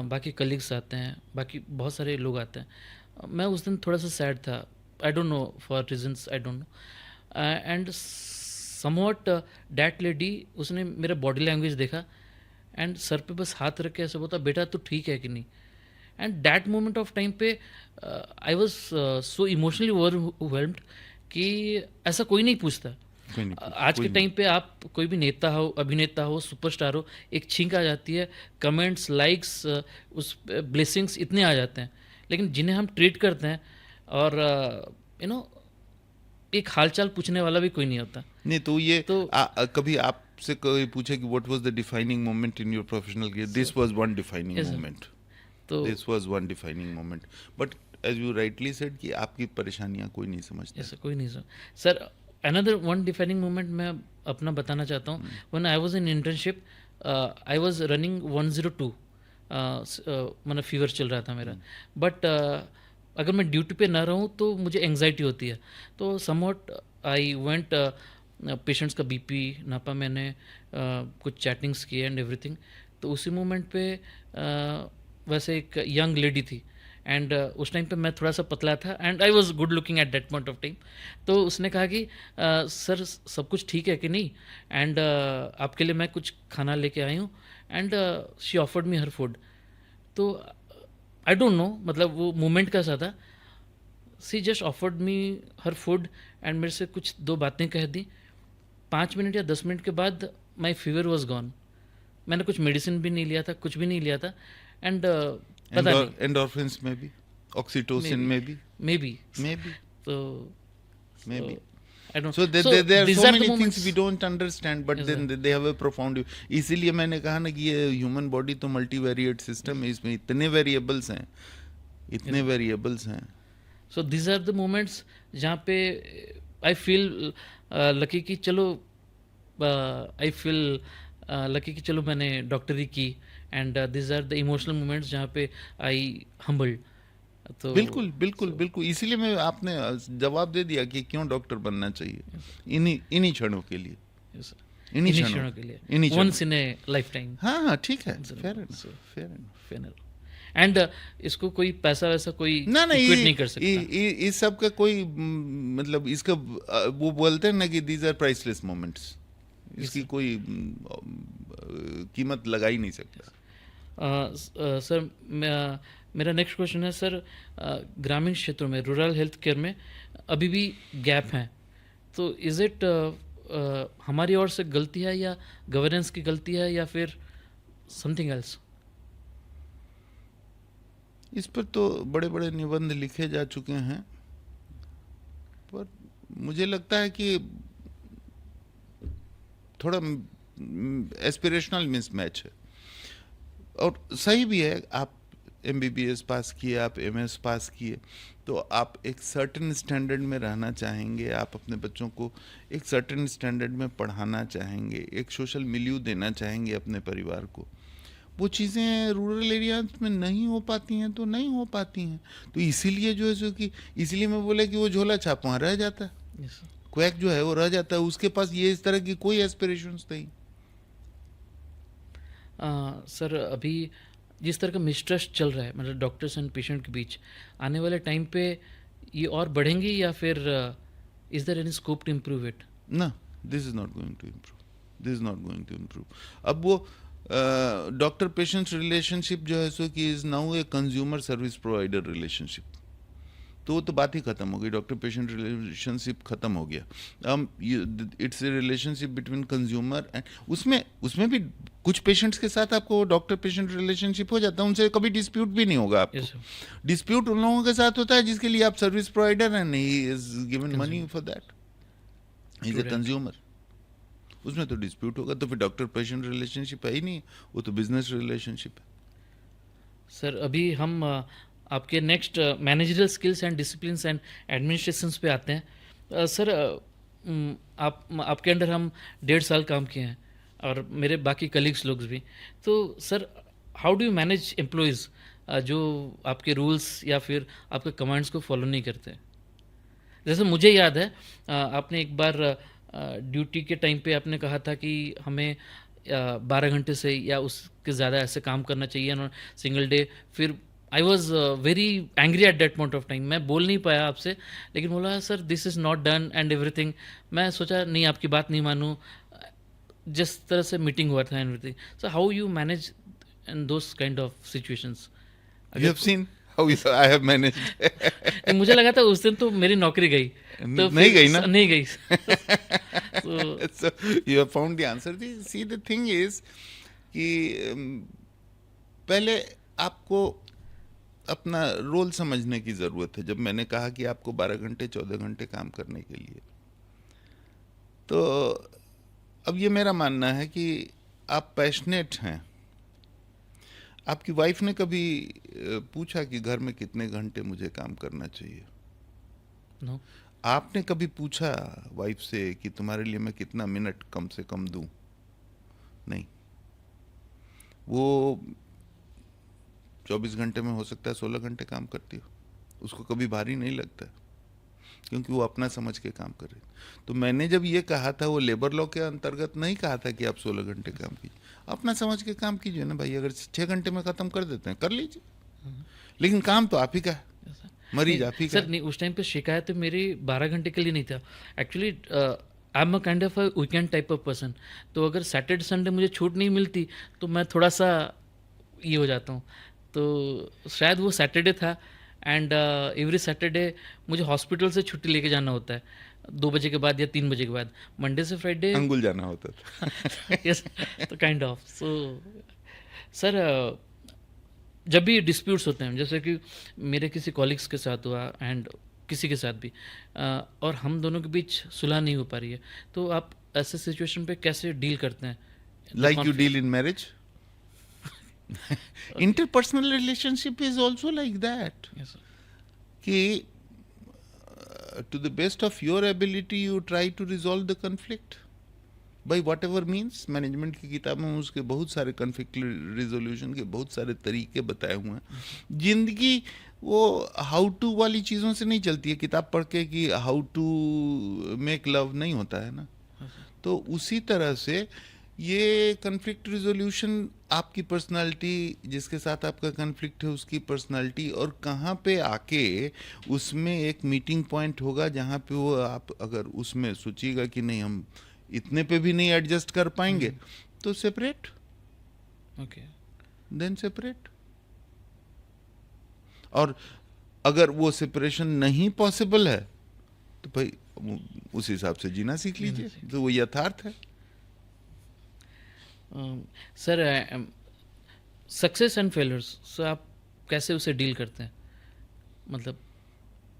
Speaker 1: बाकी कलीग्स आते हैं, बाकी बहुत सारे लोग आते हैं। मैं उस दिन थोड़ा सा सैड था, आई don't know for reasons, I don't no, and somewhat that lady, उसने मेरा बॉडी लैंग्वेज देखा एंड सर पे बस हाथ रख के ऐसे बोला, बेटा तो ठीक है कि नहीं। And that moment of time पे I was so emotionally overwhelmed कि ऐसा कोई नहीं पूछता। आज के टाइम पे आप कोई भी नेता हो, अभिनेता हो, सुपरस्टार हो, एक छींक आ जाती है, कमेंट्स, लाइक्स, उस ब्लेसिंग्स इतने आ जाते हैं, लेकिन जिन्हें हम ट्रीट करते हैं और यू नो एक हालचाल पूछने वाला भी कोई नहीं होता।
Speaker 2: नहीं तो ये
Speaker 1: तो
Speaker 2: कभी आपसे कोई पूछे कि what was the defining moment in your professional career, this was one defining
Speaker 1: Yes, sir.
Speaker 2: Moment,
Speaker 1: तो
Speaker 2: this was one defining moment. But as you rightly said कि आपकी परेशानियां कोई नहीं समझता।
Speaker 1: ऐसा कोई नहीं sir. Another one defining moment मैं अपना बताना चाहता हूँ। When I was in internship, I was running 102, मतलब फीवर चल रहा था मेरा, बट अगर मैं ड्यूटी पे ना रहूँ तो मुझे एंग्जाइटी होती है। तो समवॉट आई वेंट, पेशेंट्स का बीपी नापा मैंने, कुछ चैटिंग्स किए एंड एवरीथिंग। तो उसी मोमेंट पे वैसे एक यंग लेडी थी एंड उस टाइम पे मैं थोड़ा सा पतला था and I was good looking at that point of time. तो उसने कहा कि सर सब कुछ ठीक है कि नहीं, एंड आपके लिए मैं कुछ खाना लेके आई हूँ, and she offered me her food. तो आई डोंट नो मतलब वो मोमेंट कैसा था, she just offered me her food and मेरे से कुछ 2 बातें कह दी। 5 मिनट या 10 मिनट के बाद माई फीवर वॉज गॉन। मैंने कुछ मेडिसिन भी नहीं लिया था, कुछ भी नहीं लिया था, एंड पता नहीं,
Speaker 2: एंडोर्फिन्स में भी, ऑक्सीटोसिन में भी,
Speaker 1: मे बी तो
Speaker 2: maybe.
Speaker 1: I don't.
Speaker 2: So there are so many things we don't understand, but
Speaker 1: Yes,
Speaker 2: then they have a profound. इसीलिए मैंने कहा ना कि ये ह्यूमन बॉडी तो मल्टीवेरिएट सिस्टम है, इसमें इतने वेरिएबल्स हैं, इतने वेरिएबल्स हैं।
Speaker 1: So this are the moments जहाँ पे आई फील लकी कि चलो, आई फील लकी कि चलो मैंने डॉक्टरी की, and this are the emotional moments जहाँ पे आई हम्बल्ड। तो
Speaker 2: बिल्कुल बिल्कुल बिल्कुल, इसीलिए मैं आपने जवाब दे दिया कि क्यों डॉक्टर बनना चाहिए, इन्हीं क्षणों के लिए,
Speaker 1: yes, sir.
Speaker 2: इन्हीं
Speaker 1: इन्हीं
Speaker 2: क्षणों
Speaker 1: क्षणों के लिए,
Speaker 2: इन्हीं क्षणों।
Speaker 1: Once in a lifetime.
Speaker 2: हाँ हाँ ठीक है,
Speaker 1: So-
Speaker 2: fair
Speaker 1: so-
Speaker 2: fair
Speaker 1: Funeral. And इसको कोई पैसा वैसा कोई
Speaker 2: ना ना
Speaker 1: इक्वेट नहीं कर सकता।
Speaker 2: इस सब का कोई मतलब इसका वो बोलते हैं ना कि दीज आर प्राइसलेस मोमेंट्स, इसकी कोई कीमत लगा ही नहीं सकता।
Speaker 1: सर मेरा नेक्स्ट क्वेश्चन है सर, ग्रामीण क्षेत्रों में रूरल हेल्थ केयर में अभी भी गैप हैं, तो इज़ इट हमारी ओर से गलती है या गवर्नेंस की गलती है या फिर समथिंग एल्स?
Speaker 2: इस पर तो बड़े बड़े निबंध लिखे जा चुके हैं, पर मुझे लगता है कि थोड़ा एस्पिरेशनल मिसमैच है। और सही भी है, आप एमबीबीएस पास किए, आप एमएस पास किए, तो आप एक सर्टेन स्टैंडर्ड में रहना चाहेंगे, आप अपने बच्चों को एक सर्टेन स्टैंडर्ड में पढ़ाना चाहेंगे, एक सोशल मिलियू देना चाहेंगे अपने परिवार को। वो चीज़ें रूरल एरियाज में नहीं हो पाती हैं तो नहीं हो पाती हैं। तो इसीलिए जो है सो कि इसीलिए मैं बोला कि वो झोला छाप वहाँ रह जाता है, क्वैक जो है वो रह जाता है, उसके पास ये इस तरह की कोई एस्पिरेशंस नहीं।
Speaker 1: सर अभी जिस तरह का मिसट्रस्ट चल रहा है मतलब डॉक्टर्स एंड पेशेंट के बीच, आने वाले टाइम पे ये और बढ़ेंगे या फिर is there any scope to improve it?
Speaker 2: ना, this is not going to improve, this is not going to improve. अब वो डॉक्टर पेशेंट रिलेशनशिप जो है सो कि is now a consumer service provider relationship, तो वो तो बात ही खत्म हो गई, डॉक्टर पेशेंट रिलेशनशिप खत्म हो गया। It's a relationship between consumer and उसमें भी कुछ पेशेंट्स के साथ आपको डॉक्टर पेशेंट रिलेशनशिप हो जाता है, उनसे कभी डिस्प्यूट भी नहीं होगा आपको।
Speaker 1: Yes,
Speaker 2: डिस्प्यूट उन लोगों के साथ होता है जिसके लिए आप सर्विस प्रोवाइडर हैं, he is given money for that, is a consumer. उसमें तो डिस्प्यूट होगा, तो फिर डॉक्टर पेशेंट रिलेशनशिप है ही नहीं, वो तो बिजनेस रिलेशनशिप है।
Speaker 1: सर अभी हम आपके next managerial skills and disciplines and administrations पे आते हैं। सर आपके अंडर हम 1.5 साल काम किए हैं और मेरे बाकी कलीग्स लोग भी, तो sir how do you manage employees जो आपके रूल्स या फिर आपके कमांड्स को फॉलो नहीं करते? जैसे मुझे याद है आपने एक बार ड्यूटी के टाइम पे आपने कहा था कि हमें 12 घंटे से या उसके ज़्यादा ऐसे काम करना चाहिए ना सिंगल डे। फिर I was very angry at that point of time, मैं बोल नहीं पाया आपसे, लेकिन बोला sir this is not done and everything. मैं सोचा नहीं आपकी बात नहीं मानूँ, जिस तरह से मीटिंग हुआ था everything. So how you manage in those kind of situations?
Speaker 2: You have seen how I have managed.
Speaker 1: मुझे लगा था उस दिन तो मेरी नौकरी गई, तो
Speaker 2: नहीं गई ना?
Speaker 1: नहीं गई।
Speaker 2: So you have found the answer. See the thing is कि पहले आपको अपना रोल समझने की ज़रूरत है। जब मैंने कहा कि आपको 12 घंटे 14 घंटे काम करने के लिए, तो अब ये मेरा मानना है कि आप पैशनेट हैं। आपकी वाइफ ने कभी पूछा कि घर में कितने घंटे मुझे काम करना चाहिए?
Speaker 1: नो।
Speaker 2: आपने कभी पूछा वाइफ से कि तुम्हारे लिए मैं कितना मिनट कम से कम दूं? नहीं। वो 24 घंटे में हो सकता है 16 घंटे काम करती हो, उसको कभी भारी नहीं लगता, क्योंकि वो अपना समझ के काम कर रही। तो मैंने जब ये कहा था, वो लेबर लॉ के अंतर्गत नहीं कहा था कि आप 16 घंटे काम कीजिए, अपना समझ के काम कीजिए ना भाई। अगर 6 घंटे में ख़त्म कर देते हैं कर लीजिए, लेकिन काम तो आप ही का है, मरीज आप ही का
Speaker 1: सर नहीं, उस टाइम पे शिकायत मेरी 12 घंटे के लिए नहीं था। Actually I am a kind of a weekend type of person, तो अगर सैटरडे संडे मुझे छूट नहीं मिलती तो मैं थोड़ा सा ये हो जाता हूँ। तो शायद वो सैटरडे था एंड एवरी सैटरडे मुझे हॉस्पिटल से छुट्टी लेके जाना होता है 2 बजे के बाद या 3 बजे के बाद, मंडे से फ्राइडे
Speaker 2: अंगुल जाना होता था।
Speaker 1: यस, तो काइंड ऑफ। सो सर जब भी डिस्प्यूट्स होते हैं, जैसे कि मेरे किसी कॉलिग्स के साथ हुआ एंड किसी के साथ भी, और हम दोनों के बीच सुलह नहीं हो पा रही है, तो आप ऐसे सिचुएशन पे कैसे डील करते हैं?
Speaker 2: Like you deal in marriage? Interpersonal relationship is also like that.
Speaker 1: Yes, sir.
Speaker 2: कि to the best of your ability you try to resolve the conflict by whatever means. Management की किताबों में उसके बहुत सारे कन्फ्लिक्ट रिजोल्यूशन के बहुत सारे तरीके बताए हुए हैं। जिंदगी वो हाउ टू वाली चीज़ों से नहीं चलती है, किताब पढ़ के कि हाउ टू मेक लव नहीं होता है ना। तो उसी तरह से ये कन्फ्लिक्ट रिजोल्यूशन आपकी पर्सनालिटी, जिसके साथ आपका कन्फ्लिक्ट है उसकी पर्सनालिटी, और कहाँ पे आके उसमें एक मीटिंग पॉइंट होगा जहाँ पे वो आप अगर उसमें सोचिएगा कि नहीं हम इतने पे भी नहीं एडजस्ट कर पाएंगे, तो सेपरेट,
Speaker 1: ओके।
Speaker 2: Then separate. और अगर वो सेपरेशन नहीं पॉसिबल है तो भाई उस हिसाब से जीना सीख लीजिए, तो वो यथार्थ है।
Speaker 1: Sir, success and failures, sir आप कैसे उसे डील करते हैं? मतलब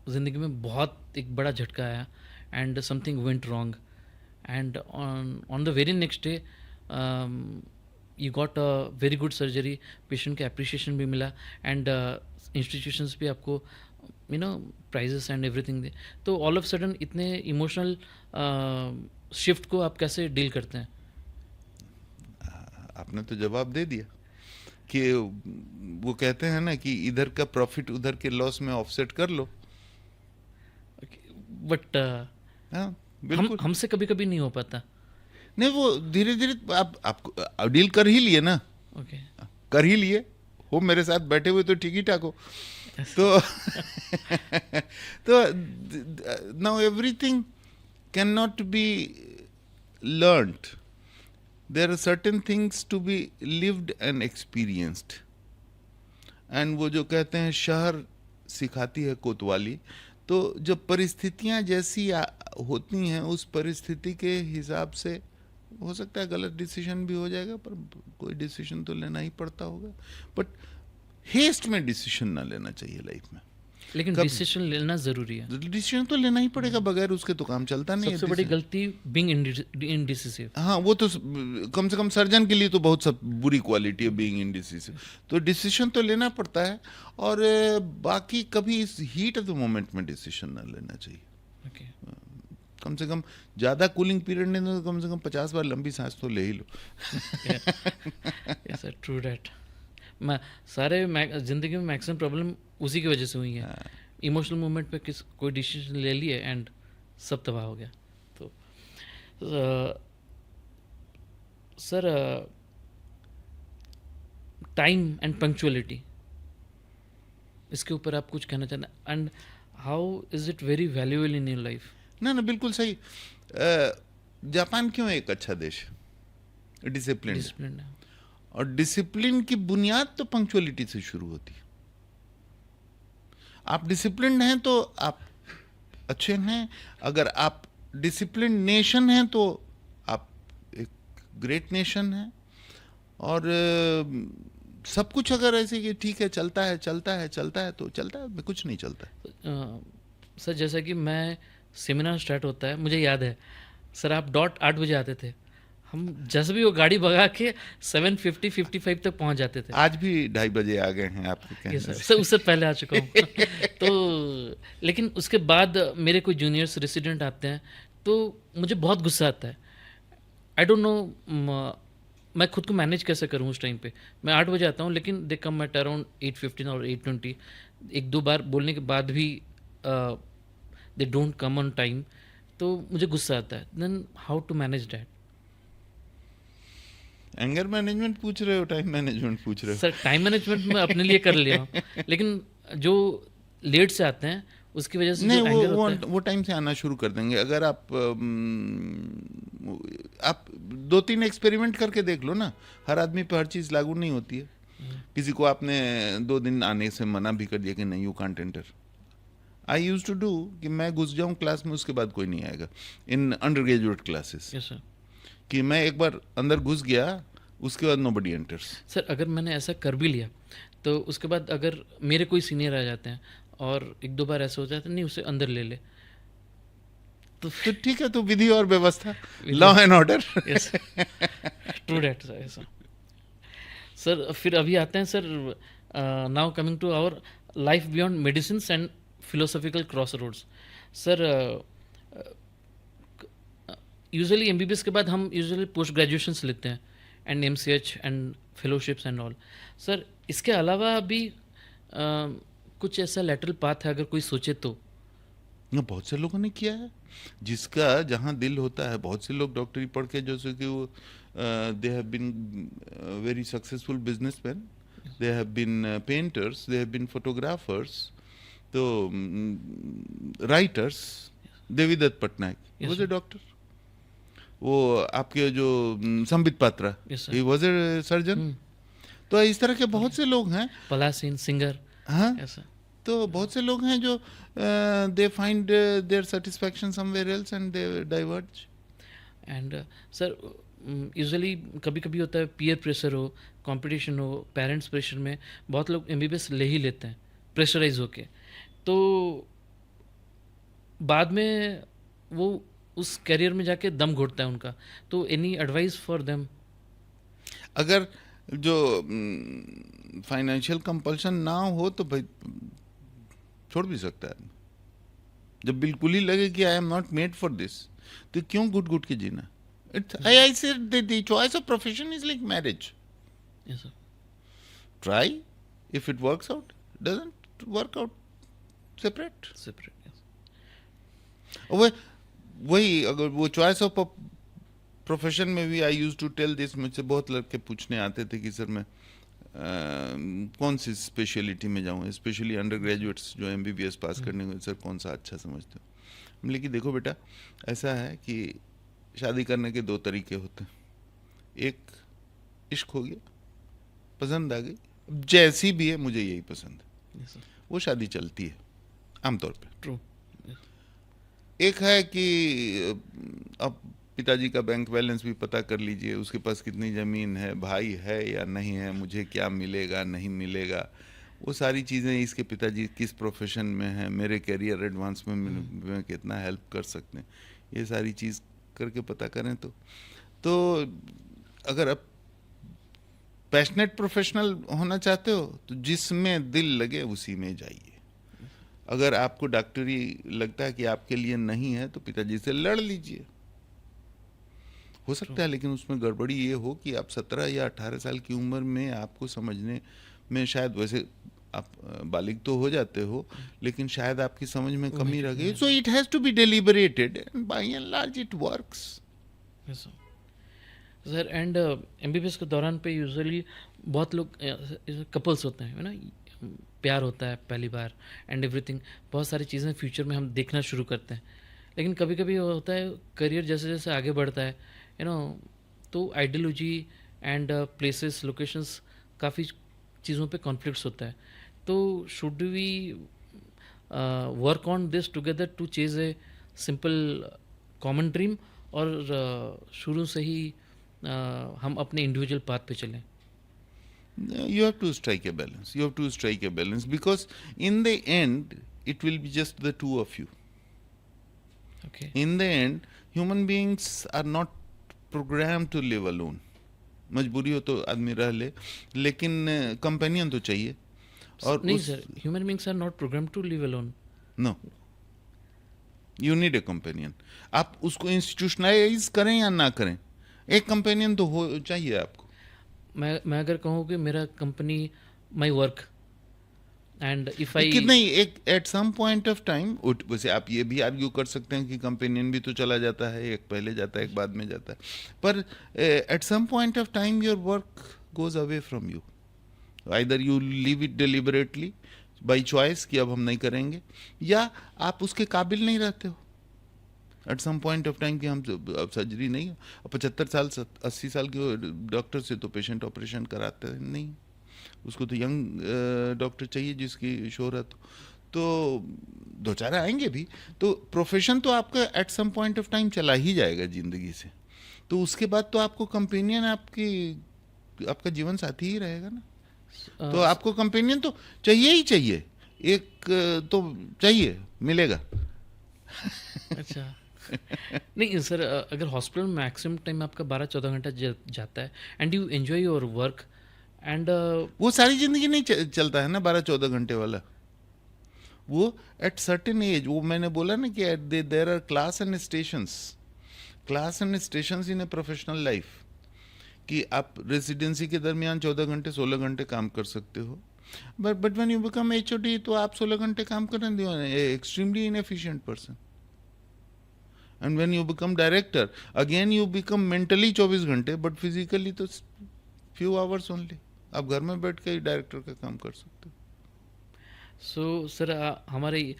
Speaker 1: ज़िंदगी में बहुत एक बड़ा झटका आया and something went wrong, and on the very next day you got a very good surgery, patient के अप्रिशिएशन भी मिला, एंड इंस्टीट्यूशंस भी आपको प्राइजेस एंड एवरीथिंग दे। तो ऑल ऑफ सडन इतने इमोशनल शिफ्ट को आप कैसे डील करते हैं?
Speaker 2: आपने तो जवाब दे दिया कि वो कहते हैं ना कि इधर का प्रॉफिट उधर के लॉस में ऑफसेट कर लो।
Speaker 1: बट
Speaker 2: हाँ बिल्कुल।
Speaker 1: हमसे कभी कभी नहीं हो पाता।
Speaker 2: नहीं, वो धीरे धीरे आपको डील कर ही लिए ना,
Speaker 1: ओके।
Speaker 2: कर ही लिए हो, मेरे साथ बैठे हुए तो ठीक ही ठाक हो। तो तो now everything can not be learned, there are certain things to be lived and experienced. And वो जो कहते हैं शहर सिखाती है कोतवाली, तो जब परिस्थितियां जैसी होती हैं उस परिस्थिति के हिसाब से हो सकता है गलत डिसीजन भी हो जाएगा, पर कोई डिसीजन तो लेना ही पड़ता होगा। बट हेस्ट में डिसीजन ना लेना चाहिए लाइफ में।
Speaker 1: लेकिन डिसीजन लेना जरूरी है।
Speaker 2: डिसीजन तो लेना ही पड़ेगा, बगैर उसके तो काम चलता नहीं है।
Speaker 1: सबसे बड़ी गलती बीइंग इनडिसिसिव।
Speaker 2: हाँ, वो तो कम से कम सर्जन के लिए तो बहुत सब बुरी क्वालिटी है बीइंग इनडिसिसिव। तो डिसीजन तो लेना पड़ता है, और बाकी कभी इस हीट ऑफ द मोमेंट में डिसीजन ना लेना चाहिए।
Speaker 1: ओके।
Speaker 2: कम से कम ज़्यादा कूलिंग पीरियड नहीं तो कम से कम 50 बार लंबी सांस तो ले ही लो।
Speaker 1: Yes sir, true that. मैं सारे जिंदगी में मैक्सिमम प्रॉब्लम उसी की वजह से हुई है। इमोशनल मोमेंट पे कोई डिसीजन ले लिए एंड सब तबाह हो गया। तो सर, टाइम एंड पंक्चुअलिटी, इसके ऊपर आप कुछ कहना चाहते हैं? And how is it very valuable in your life?
Speaker 2: ना बिल्कुल सही। जापान क्यों एक अच्छा देश है? डिसिप्लिन।
Speaker 1: है।
Speaker 2: और डिसिप्लिन की बुनियाद तो पंक्चुअलिटी से शुरू होती है। आप डिसिप्लिन हैं तो आप अच्छे हैं, अगर आप डिसिप्लिन नेशन हैं तो आप एक ग्रेट नेशन हैं। और सब कुछ अगर ऐसे कि ठीक है चलता है तो चलता है, कुछ नहीं चलता है।
Speaker 1: सर, जैसा कि मैं सेमिनार स्टार्ट होता है, मुझे याद है सर आप डॉट 8 बजे आते थे, हम जैसे भी वो गाड़ी भगा के 7:50-55 तक पहुंच जाते थे।
Speaker 2: आज भी 2:30 बजे आ गए हैं आपके कहने से।
Speaker 1: सर उससे पहले आ चुका हूँ। तो लेकिन उसके बाद मेरे कोई जूनियर्स रेसिडेंट आते हैं तो मुझे बहुत गुस्सा आता है। आई डोंट नो मैं खुद को मैनेज कैसे करूँ उस टाइम पे। मैं 8 बजे आता हूँ लेकिन दे कम एट अराउंड 8:15 और 8:20। एक दो बार बोलने के बाद भी they don't come on time, तो मुझे गुस्सा आता है। Then how to manage that?
Speaker 2: Anger management पूछ रहे हो, टाइम मैनेजमेंट पूछ रहे हो?
Speaker 1: सर टाइम मैनेजमेंट मैं अपने लिए कर लिया हूँ, लेकिन जो लेट से आते हैं उसकी वजह से
Speaker 2: नहीं,
Speaker 1: जो एंगर होता है,
Speaker 2: वो टाइम से आना शुरू कर देंगे। अगर आप 2-3 एक्सपेरिमेंट करके देख लो ना, हर आदमी पे हर चीज़ लागू नहीं होती है। किसी को आपने 2 दिन आने से मना भी कर दिया कि नहीं you can't enter. I use to do कि मैं घुस जाऊँ क्लास में, उसके बाद कोई नहीं आएगा, in under graduate classes.
Speaker 1: Yes sir.
Speaker 2: कि मैं एक बार अंदर घुस गया उसके बाद नोबडी एंटर्स।
Speaker 1: सर अगर मैंने ऐसा कर भी लिया तो उसके बाद अगर मेरे कोई सीनियर आ जाते हैं और एक दो बार ऐसा हो जाता है नहीं उसे अंदर ले ले,
Speaker 2: तो ठीक है, तो विधि और व्यवस्था, law and order.
Speaker 1: Yes, true that sir. सर फिर अभी आते हैं sir, now coming to our life beyond medicine and philosophical crossroads. Sir usually MBBS के बाद हम यूजुअली पोस्ट ग्रेजुएशंस लेते हैं and MCh and fellowships and all. Sir इसके अलावा भी कुछ ऐसा लेटरल पाथ है अगर कोई सोचे तो?
Speaker 2: बहुत से लोगों ने किया है, जिसका जहाँ दिल होता है। बहुत से लोग डॉक्टरी पढ़ के जैसे कि वो they have been very successful businessmen, they have been painters, they have been photographers, तो writers. Devidatt Patnaik
Speaker 1: Yes,
Speaker 2: was
Speaker 1: sir.
Speaker 2: a doctor. वो आपके जो Sambit Patra,
Speaker 1: Yes, sir.
Speaker 2: he was a surgeon. तो इस तरह के बहुत से लोग हैं.
Speaker 1: Palasin, singer.
Speaker 2: हाँ,
Speaker 1: Yes, sir.
Speaker 2: तो बहुत से लोग हैं जो they find their satisfaction somewhere else and they diverge.
Speaker 1: And sir usually कभी कभी होता है पीयर प्रेशर हो, कंपटीशन हो, पेरेंट्स प्रेशर में बहुत लोग एमबीबीएस ले ही लेते हैं प्रेशराइज होके, तो बाद में वो उस करियर में जाके दम घुटता है उनका. तो एनी एडवाइस फॉर देम?
Speaker 2: अगर जो फाइनेंशियल कंपल्शन ना हो तो भाई छोड़ भी सकता है. जब बिल्कुल ही लगे कि I am not made for this, तो क्यों घुट घुट के जीना. इट्स आई से the choice of profession is like marriage.
Speaker 1: Yes sir.
Speaker 2: Try, if it works out, doesn't work out, separate.
Speaker 1: Separate.
Speaker 2: वही अगर वो चॉइस ऑफ प्रोफेशन में भी आई यूज टू टेल दिस. मुझसे बहुत लड़के पूछने आते थे कि सर मैं कौन सी स्पेशलिटी में जाऊँ, स्पेशली अंडर ग्रेजुएट्स जो एमबीबीएस पास करने को, सर कौन सा अच्छा समझते हो. हमने कि देखो बेटा, ऐसा है कि शादी करने के दो तरीके होते हैं. एक इश्क हो गया, पसंद आ गई, जैसी भी है मुझे यही पसंद है,
Speaker 1: यस सर.
Speaker 2: वो शादी चलती है आमतौर पे.
Speaker 1: ट्रू.
Speaker 2: एक है कि अब पिताजी का बैंक बैलेंस भी पता कर लीजिए, उसके पास कितनी ज़मीन है, भाई है या नहीं है, मुझे क्या मिलेगा नहीं मिलेगा, वो सारी चीज़ें, इसके पिताजी किस प्रोफेशन में हैं, मेरे करियर एडवांसमेंट में कितना हेल्प कर सकते हैं, ये सारी चीज़ करके पता करें. तो अगर आप पैशनेट प्रोफेशनल होना चाहते हो तो जिसमें दिल लगे उसी में जाइए. अगर आपको डॉक्टरी लगता है कि आपके लिए नहीं है तो पिताजी से लड़ लीजिए. हो सकता है लेकिन उसमें गड़बड़ी ये हो कि आप 17 या 18 साल की उम्र में आपको समझने में शायद, वैसे आप बालिग तो हो जाते हो लेकिन शायद आपकी समझ में कमी रह गई. So it has to be deliberated and by and large it works.
Speaker 1: Yes sir. And MBBS के दौरान पे यूजुअली बहुत लोग कपल्स होते हैं ना, प्यार होता है पहली बार एंड एवरीथिंग, बहुत सारी चीज़ें फ्यूचर में हम देखना शुरू करते हैं. लेकिन कभी कभी होता है करियर जैसे जैसे आगे बढ़ता है तो आइडियोलॉजी एंड प्लेसेस, लोकेशंस, काफ़ी चीज़ों पे कॉन्फ्लिक्ट्स होता है. तो should we work on this together to chase a simple common dream, और शुरू से ही हम अपने इंडिविजुअल पाथ पे चलें?
Speaker 2: You have to strike a balance. You have to strike a balance because in the end it will be just the two of you.
Speaker 1: Okay.
Speaker 2: In the end, human beings are not programmed to live alone. मजबूरी हो तो आदमी रह ले, लेकिन companion तो चाहिए. और
Speaker 1: नहीं sir, human beings are not program to live alone.
Speaker 2: No, you need a companion. आप उसको इंस्टीट्यूशनलाइज करें या ना करें, एक कंपेनियन तो हो चाहिए आपको.
Speaker 1: मैं अगर कहूँ कि मेरा company my work and if I
Speaker 2: कि नहीं, एक at some point of time, वैसे आप ये भी आर्ग्यू कर सकते हैं कि कंपेनियन भी तो चला जाता है, एक पहले जाता है एक बाद में जाता है, पर at some point of time your work goes away from you. Either you leave it deliberately by choice कि अब हम नहीं करेंगे, या आप उसके काबिल नहीं रहते हो at some point of time कि हम अब सर्जरी नहीं है. 75 साल 80 साल के डॉक्टर से तो पेशेंट ऑपरेशन कराते नहीं, उसको तो यंग डॉक्टर चाहिए जिसकी शोहरत हो. तो दो चार आएंगे भी, तो प्रोफेशन तो आपका at some point of time चला ही जाएगा ज़िंदगी से. तो उसके बाद तो आपको कंपेनियन आपका जीवन साथी ही रहेगा ना. तो आपको कंपेनियन तो चाहिए ही चाहिए, एक तो चाहिए, मिलेगा.
Speaker 1: अच्छा. नहीं सर, अगर हॉस्पिटल में मैक्सिमम टाइम आपका 12-14 घंटा जाता है and you enjoy your work and
Speaker 2: वो सारी जिंदगी नहीं चलता है ना 12-14 घंटे वाला. वो एट सर्टेन एज, वो मैंने बोला ना कि there are class and stations in a professional life, कि आप रेसिडेंसी के दरमियान 14 घंटे 16 घंटे काम कर सकते हो, but when you become HOD तो आप 16 घंटे काम कर रहे हो, extremely inefficient person. And when you become director again you become mentally 24 घंटे बट फिजिकली तो फ्यू आवर्स ओनली. आप घर में बैठ के ही डायरेक्टर का काम कर सकते हो.
Speaker 1: सो सर हमारे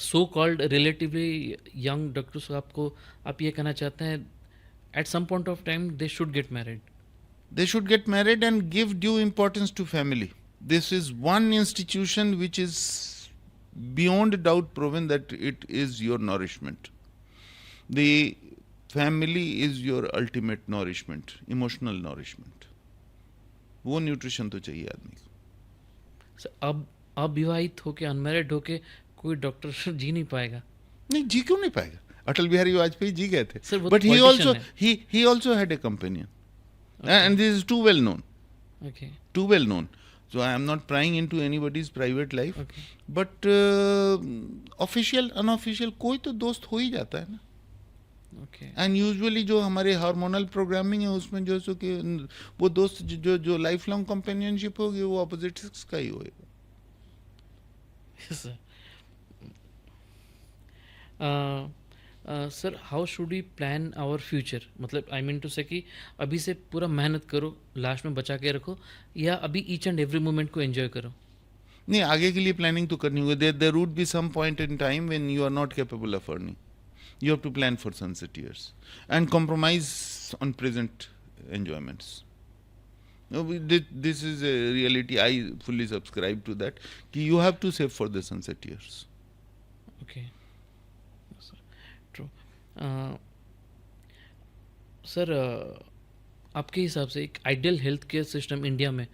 Speaker 1: so called relatively young doctors आपको आप ये कहना चाहते हैं at some point of time they should get married.
Speaker 2: They should get married and give due importance to family. This is one institution which is beyond doubt proven that it is your nourishment. The family is your ultimate nourishment, emotional nourishment. वो nutrition तो चाहिए आदमी को.
Speaker 1: Sir अब अविवाहित होके unmarried होके कोई डॉक्टर जी नहीं पाएगा.
Speaker 2: नहीं, जी क्यों नहीं पाएगा? अटल बिहारी वाजपेयी जी गए थे.
Speaker 1: Sir, वो
Speaker 2: बट
Speaker 1: तो
Speaker 2: he
Speaker 1: politician
Speaker 2: also
Speaker 1: है.
Speaker 2: he also had a companion. And this is too well known.
Speaker 1: Okay
Speaker 2: Too well known. So I am not prying into anybody's private life.
Speaker 1: Okay
Speaker 2: but official unofficial कोई तो दोस्त हो ही जाता है ना.
Speaker 1: Okay
Speaker 2: and usually जो हमारे hormonal programming है उसमें जो सो कि वो दोस्त जो जो लाइफ लॉन्ग कंपेनियनशिप होगी वो ऑपोजिट सेक्स का ही होएगा.
Speaker 1: Yes sir. Sir how should we plan our future मतलब आई मीन टू से कि अभी से पूरा मेहनत करो लास्ट में बचा के रखो या अभी ईच एंड एवरी मोमेंट को एंजॉय करो.
Speaker 2: नहीं, आगे के लिए प्लानिंग तो करनी होगी. There would be some point in time when you are not capable of earning. You have to plan for sunset years and compromise on present enjoyments. No, this is a reality. I fully subscribe to that. कि you have to save for the sunset years.
Speaker 1: Okay true. Sir आपके हिसाब से एक ideal health care system India में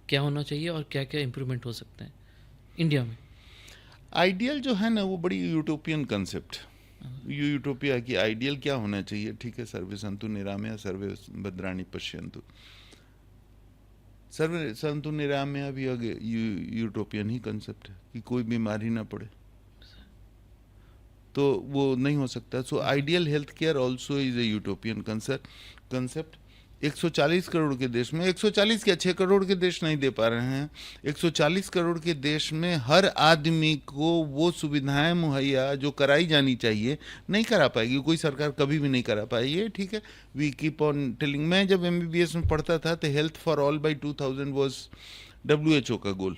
Speaker 1: क्या होना चाहिए और क्या क्या इम्प्रूवमेंट हो सकते हैं इंडिया में?
Speaker 2: आइडियल जो है ना वो बड़ी यूटोपियन कंसेप्ट. यूटोपिया की आइडियल क्या होना चाहिए? ठीक है, सर्वे संतु निरामया सर्वे भद्राणि पश्यन्तु. सर्वे संतु निरामया भी यूटोपियन ही कंसेप्ट है कि कोई बीमारी ना पड़े, तो वो नहीं हो सकता. So ideal health care also is a utopian concept. 140 crore के देश में 140 क्या 6 करोड़ के देश नहीं दे पा रहे हैं. 140 करोड़ के देश में हर आदमी को वो सुविधाएं मुहैया जो कराई जानी चाहिए नहीं करा पाएगी कोई सरकार, कभी भी नहीं करा पाएगी. ये ठीक है, वी कीप ऑन टेलिंग. मैं जब MBBS में पढ़ता था तो health for all by 2000 was WHO का गोल.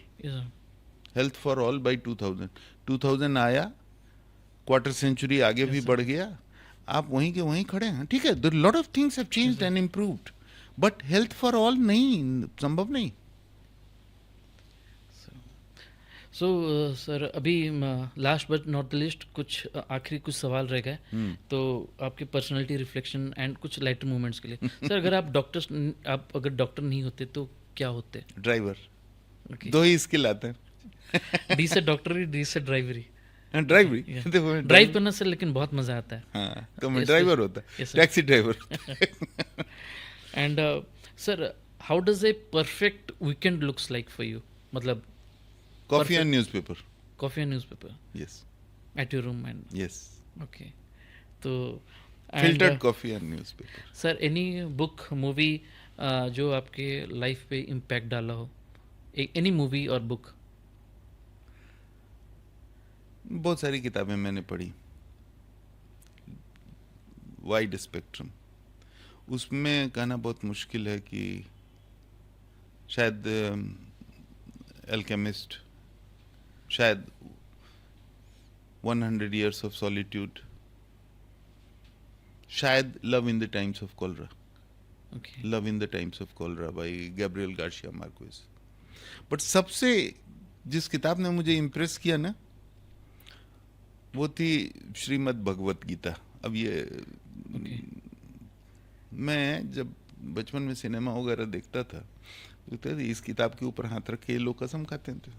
Speaker 2: हेल्थ फॉर ऑल बाई 2000 आया, क्वार्टर सेंचुरी आगे भी बढ़ गया, आप वहीं के वहीं खड़े हैं. ठीक है, the lot of things have changed and improved, but health for all नहीं, संभव नहीं.
Speaker 1: सो सर अभी last but not the list कुछ आखिरी कुछ सवाल रह गए तो आपके पर्सनालिटी रिफ्लेक्शन एंड कुछ लाइटर मूवमेंट्स के लिए. सर अगर आप अगर डॉक्टर नहीं होते तो क्या होते?
Speaker 2: ड्राइवर.
Speaker 1: Okay.
Speaker 2: दो ही स्किल आते हैं.
Speaker 1: डी से डॉक्टरी, डी से ड्राइवरी.
Speaker 2: ड्राइवरी
Speaker 1: ड्राइव करना सर लेकिन बहुत मजा आता है.
Speaker 2: हाँ, तो मैं ड्राइवर होता है.
Speaker 1: Yes, sir.
Speaker 2: Taxi driver.
Speaker 1: And sir how does a perfect weekend looks like for you? मतलब
Speaker 2: coffee and newspaper.
Speaker 1: Coffee and newspaper
Speaker 2: yes
Speaker 1: at your room and
Speaker 2: yes.
Speaker 1: Okay. तो
Speaker 2: filtered coffee and newspaper.
Speaker 1: Sir any book movie जो आपके life पे impact डाला हो? Any movie और book?
Speaker 2: बहुत सारी किताबें मैंने पढ़ी, वाइड स्पेक्ट्रम. उसमें कहना बहुत मुश्किल है कि शायद एल्केमिस्ट, शायद 100 Years of Solitude, शायद love in the times of cholera.
Speaker 1: Okay.
Speaker 2: Love in the times of cholera by Gabriel Garcia Marquez. But सबसे जिस किताब ने मुझे इम्प्रेस किया ना वो थी श्रीमद् भगवत गीता. अब ये मैं जब बचपन में सिनेमा वगैरह देखता था तो इस किताब के ऊपर हाथ रख के लोग कसम खाते थे.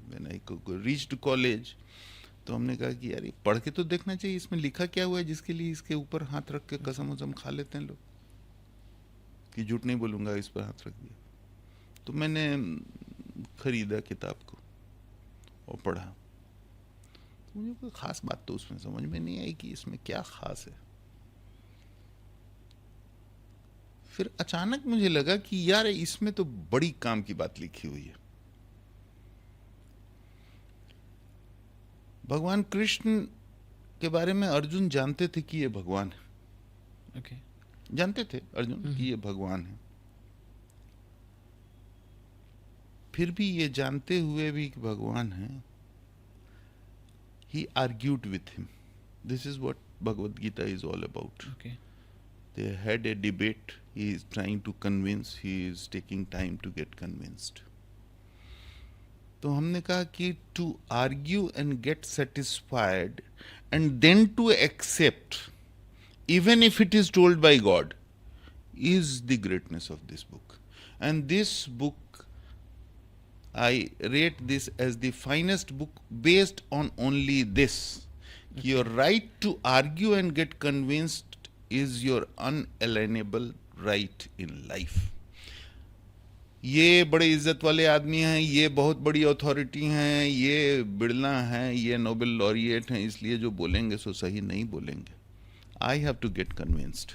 Speaker 2: व्हेन आई रीच्ड कॉलेज तो हमने कहा कि यार ये पढ़ के तो देखना चाहिए, इसमें लिखा क्या हुआ है जिसके लिए इसके ऊपर हाथ रख के कसम वसम खा लेते हैं लोग. कि झूठ नहीं बोलूँगा, इस पर हाथ रख दिया. तो मैंने खरीदा किताब को और पढ़ा. मुझे कोई ख़ास बात तो उसमें समझ में नहीं आई कि इसमें क्या ख़ास है. फिर अचानक मुझे लगा कि यार इसमें तो बड़ी काम की बात लिखी हुई है. भगवान कृष्ण के बारे में अर्जुन जानते थे कि ये भगवान है,
Speaker 1: ओके
Speaker 2: जानते थे अर्जुन कि ये भगवान है, फिर भी ये जानते हुए भी कि भगवान है, he argued with him. This is what Bhagavad Gita is all about.
Speaker 1: Okay
Speaker 2: They had a debate. He is trying to convince. He is taking time to get convinced. तो हमने कहा कि to argue and get satisfied and then to accept, even if it is told by God, is the greatness of this book. And this book, I rate this as the finest book based on only this. Okay. Your right to argue and get convinced is your unalienable right in life. ये बड़े इज्जत वाले आदमी हैं, ये बहुत बड़ी authority हैं, ये बिड़ला हैं, ये नोबेल लॉरिएट हैं, इसलिए जो बोलेंगे सो सही नहीं बोलेंगे. I have to get convinced.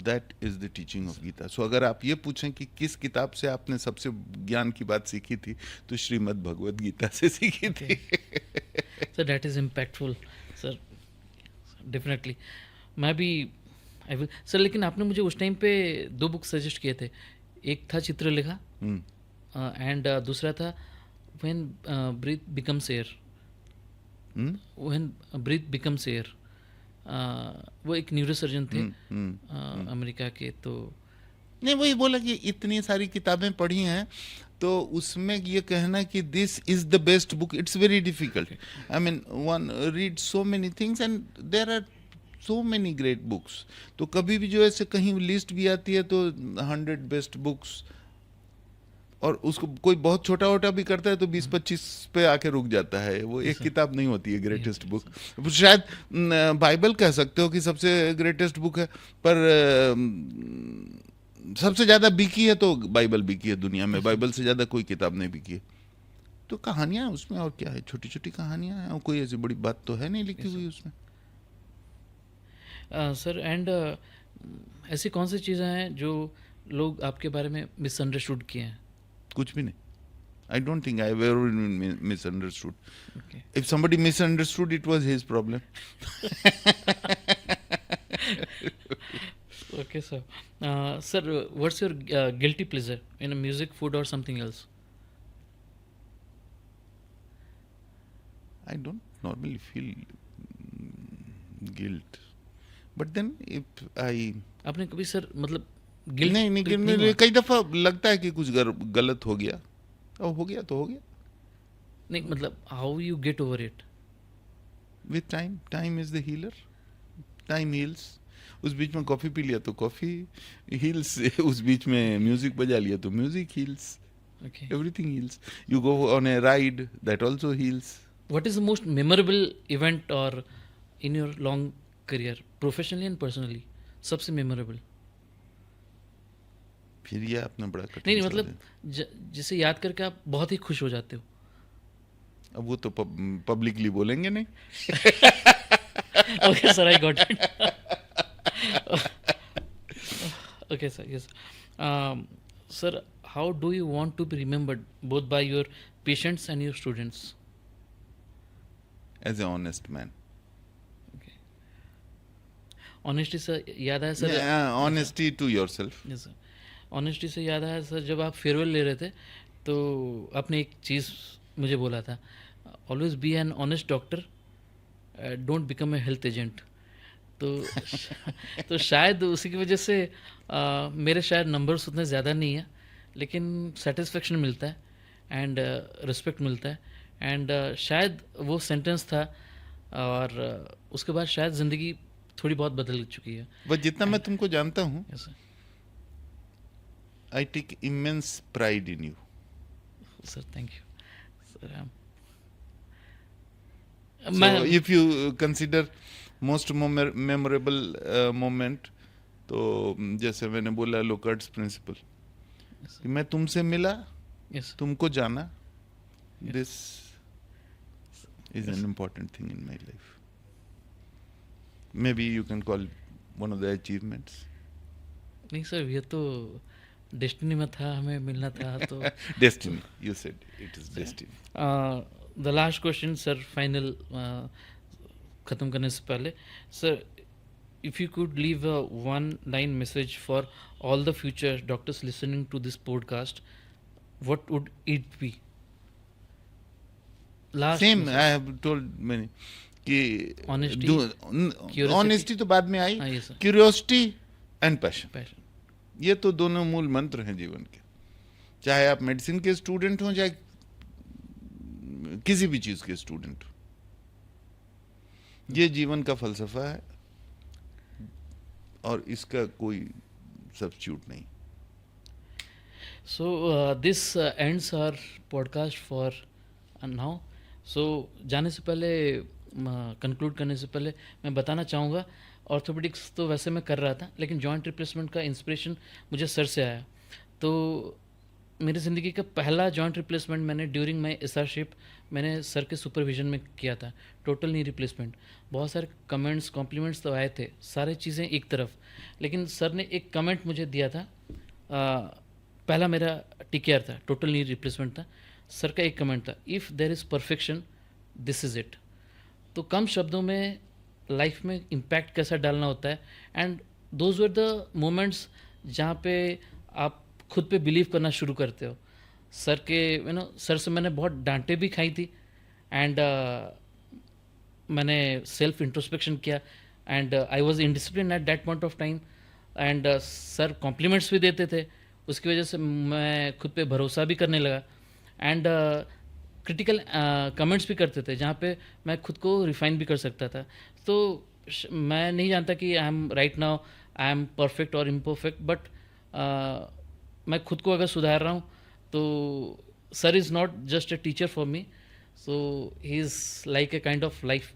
Speaker 2: That is the teaching of Gita. So अगर आप ये पूछें कि किस किताब से आपने सबसे ज्ञान की बात सीखी थी, तो श्रीमद् भगवद गीता से सीखी थी.
Speaker 1: Sir that is impactful sir, definitely. मैं भी आई विल सर. लेकिन आपने मुझे उस टाइम पे 2 बुक सजेस्ट किए थे. एक था चित्रलेखा एंड दूसरा था when breath becomes air. When breath becomes air, वो एक न्यूरोसर्जन थे अमेरिका के. तो
Speaker 2: नहीं, वही बोला कि इतनी सारी किताबें पढ़ी हैं, तो उसमें ये कहना कि this is the best book, it's very difficult. I mean one read so many things and there are so many great books. तो कभी भी जो ऐसे कहीं लिस्ट भी आती है तो 100 बेस्ट बुक्स, और उसको कोई बहुत छोटा वोटा भी करता है तो 20-25 पे आके रुक जाता है. वो एक किताब नहीं होती है ग्रेटेस्ट बुक. शायद बाइबल कह सकते हो कि सबसे ग्रेटेस्ट बुक है, पर सबसे ज्यादा बिकी है तो बाइबल बिकी है दुनिया में. बाइबल से ज्यादा कोई किताब नहीं बिकी है. तो कहानियां हैं उसमें, और क्या है, छोटी छोटी कहानियां हैं, और कोई ऐसी बड़ी बात तो है नहीं लिखी हुई उसमें.
Speaker 1: सर एंड ऐसी कौन सी चीज़ें हैं जो लोग आपके बारे में मिसअंडरस्टूड किए हैं?
Speaker 2: कुछ भी नहीं. I don't think I have ever been misunderstood.
Speaker 1: Okay.
Speaker 2: If somebody misunderstood, it was his problem.
Speaker 1: Okay, sir. Sir, what's your guilty pleasure in a music, food, or something else?
Speaker 2: I don't normally feel guilt. But then if I...
Speaker 1: आपने कभी sir मतलब guilt
Speaker 2: नहीं,
Speaker 1: हुआ?
Speaker 2: कई दफ़ा लगता है कि कुछ गलत हो गया, और हो गया तो हो गया.
Speaker 1: नहीं मतलब how you get over it?
Speaker 2: With time. Time is the healer. Time heals. उस बीच में कॉफ़ी पी लिया तो कॉफ़ी heals. उस बीच में म्यूजिक बजा लिया तो music heals.
Speaker 1: Okay.
Speaker 2: Everything heals. You go on a ride, that also heals.
Speaker 1: What is the most memorable event or in your long career, professionally and personally? सबसे memorable?
Speaker 2: फिर ये आपने बड़ा
Speaker 1: नहीं
Speaker 2: कठिन
Speaker 1: मतलब
Speaker 2: सवाल है.
Speaker 1: जिसे याद करके आप बहुत ही खुश हो जाते हो.
Speaker 2: अब वो तो पब्लिकली बोलेंगे नहीं.
Speaker 1: Okay, sir, I got it. Okay, sir, yes. Sir, how do you want to be remembered both by your patients and your students?
Speaker 2: As an honest man.
Speaker 1: Okay. Honesty से याद आया sir.
Speaker 2: Yeah, honesty to yourself.
Speaker 1: Yes, sir. Honesty से याद आया sir, जब आप farewell ले रहे थे तो आपने एक चीज़ मुझे बोला था, always be an honest doctor, don't become a health agent. तो शायद उसी की वजह से मेरे शायद नंबर्स उतने ज़्यादा नहीं है, लेकिन सेटिस्फेक्शन मिलता है एंड रिस्पेक्ट मिलता है. एंड शायद वो सेंटेंस था, और उसके बाद शायद ज़िंदगी थोड़ी बहुत बदल चुकी है.
Speaker 2: बस जितना मैं तुमको जानता हूँ,
Speaker 1: Yes, sir.
Speaker 2: I take immense pride in you.
Speaker 1: Sir, thank you. Sir,
Speaker 2: So if you consider most memorable moment, तो जैसे मैंने बोला लोकर्ट्स प्रिंसिपल, कि मैं तुमसे मिला,
Speaker 1: yes,
Speaker 2: तुमको जाना,
Speaker 1: Yes.
Speaker 2: this is an important thing in my life. Maybe you can call one of the achievements.
Speaker 1: नहीं सर, ये तो डेस्टिनी में था, हमें मिलना था. तो
Speaker 2: Destiny, you said it is destiny.
Speaker 1: The last question sir, final ख़त्म करने से पहले sir, if you could leave a one line message for all the future doctors listening to this podcast, what would it be? Last
Speaker 2: same I have told many कि
Speaker 1: Honesty, curiosity.
Speaker 2: Honesty तो बाद में I,
Speaker 1: हाँ, ये sir,
Speaker 2: curiosity and passion,
Speaker 1: passion.
Speaker 2: ये तो दोनों मूल मंत्र हैं जीवन के। चाहे आप मेडिसिन के स्टूडेंट हों, चाहे किसी भी चीज के स्टूडेंट हो, ये जीवन का फलसफा है और इसका कोई सब्स्टिट्यूट नहीं।
Speaker 1: So this ends our podcast for now. So जाने से पहले, कंक्लूड करने से पहले मैं बताना चाहूँगा, ऑर्थोपेडिक्स तो वैसे मैं कर रहा था, लेकिन जॉइंट रिप्लेसमेंट का इंस्पिरेशन मुझे सर से आया। तो मेरी ज़िंदगी का पहला जॉइंट रिप्लेसमेंट मैंने ड्यूरिंग माई एसआरशिप मैंने सर के सुपरविजन में किया था, टोटल नी रिप्लेसमेंट। बहुत सारे कमेंट्स, कॉम्प्लीमेंट्स तो आए थे, सारी चीज़ें एक तरफ, लेकिन सर ने एक कमेंट मुझे दिया था। पहला मेरा टीकेआर था, टोटल नी रिप्लेसमेंट था। सर का एक कमेंट था, if there is perfection this is it. तो कम शब्दों में लाइफ में इम्पैक्ट कैसा डालना होता है, and those were the moments जहाँ पे आप खुद पे बिलीव करना शुरू करते हो। सर के सर से मैंने बहुत डांटे भी खाई थी, एंड मैंने सेल्फ इंट्रोस्पेक्शन किया, and I was indiscipline at that point of time, and sir compliments भी देते थे, उसकी वजह से मैं खुद पे भरोसा भी करने लगा, एंड क्रिटिकल कमेंट्स भी करते थे जहाँ पे मैं खुद को रिफाइन भी कर सकता था। तो मैं नहीं जानता कि I am right now, I am perfect और इम्परफेक्ट, बट मैं खुद को अगर सुधार रहा हूँ तो sir is not just a teacher for me, so he is like a kind of life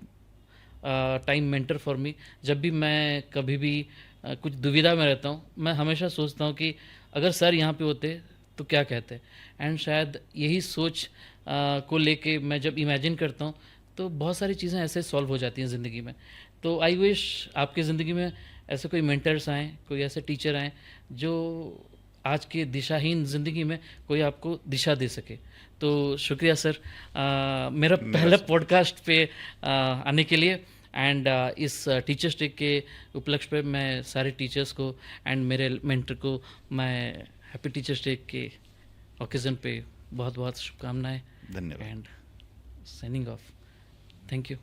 Speaker 1: time mentor for me. जब भी मैं कभी भी कुछ दुविधा में रहता हूँ, मैं हमेशा सोचता हूँ कि अगर सर यहाँ पे होते तो क्या कहते, एंड शायद यही सोच को लेके मैं जब इमेजिन करता हूँ तो बहुत सारी चीज़ें ऐसे सॉल्व हो जाती हैं ज़िंदगी में। तो आई विश आपकी ज़िंदगी में ऐसे कोई मेंटर्स आएँ, कोई ऐसे टीचर आएँ जो आज के दिशाहीन ज़िंदगी में कोई आपको दिशा दे सके। तो शुक्रिया सर, मेरा पहला पॉडकास्ट पे आने के लिए, एंड इस टीचर्स डे के उपलक्ष्य पे मैं सारे टीचर्स को एंड मेरे मेंटर को मैं हैप्पी टीचर्स डे के ओकेज़न पे बहुत बहुत शुभकामनाएं।
Speaker 2: धन्यवाद।
Speaker 1: And signing off, thank you.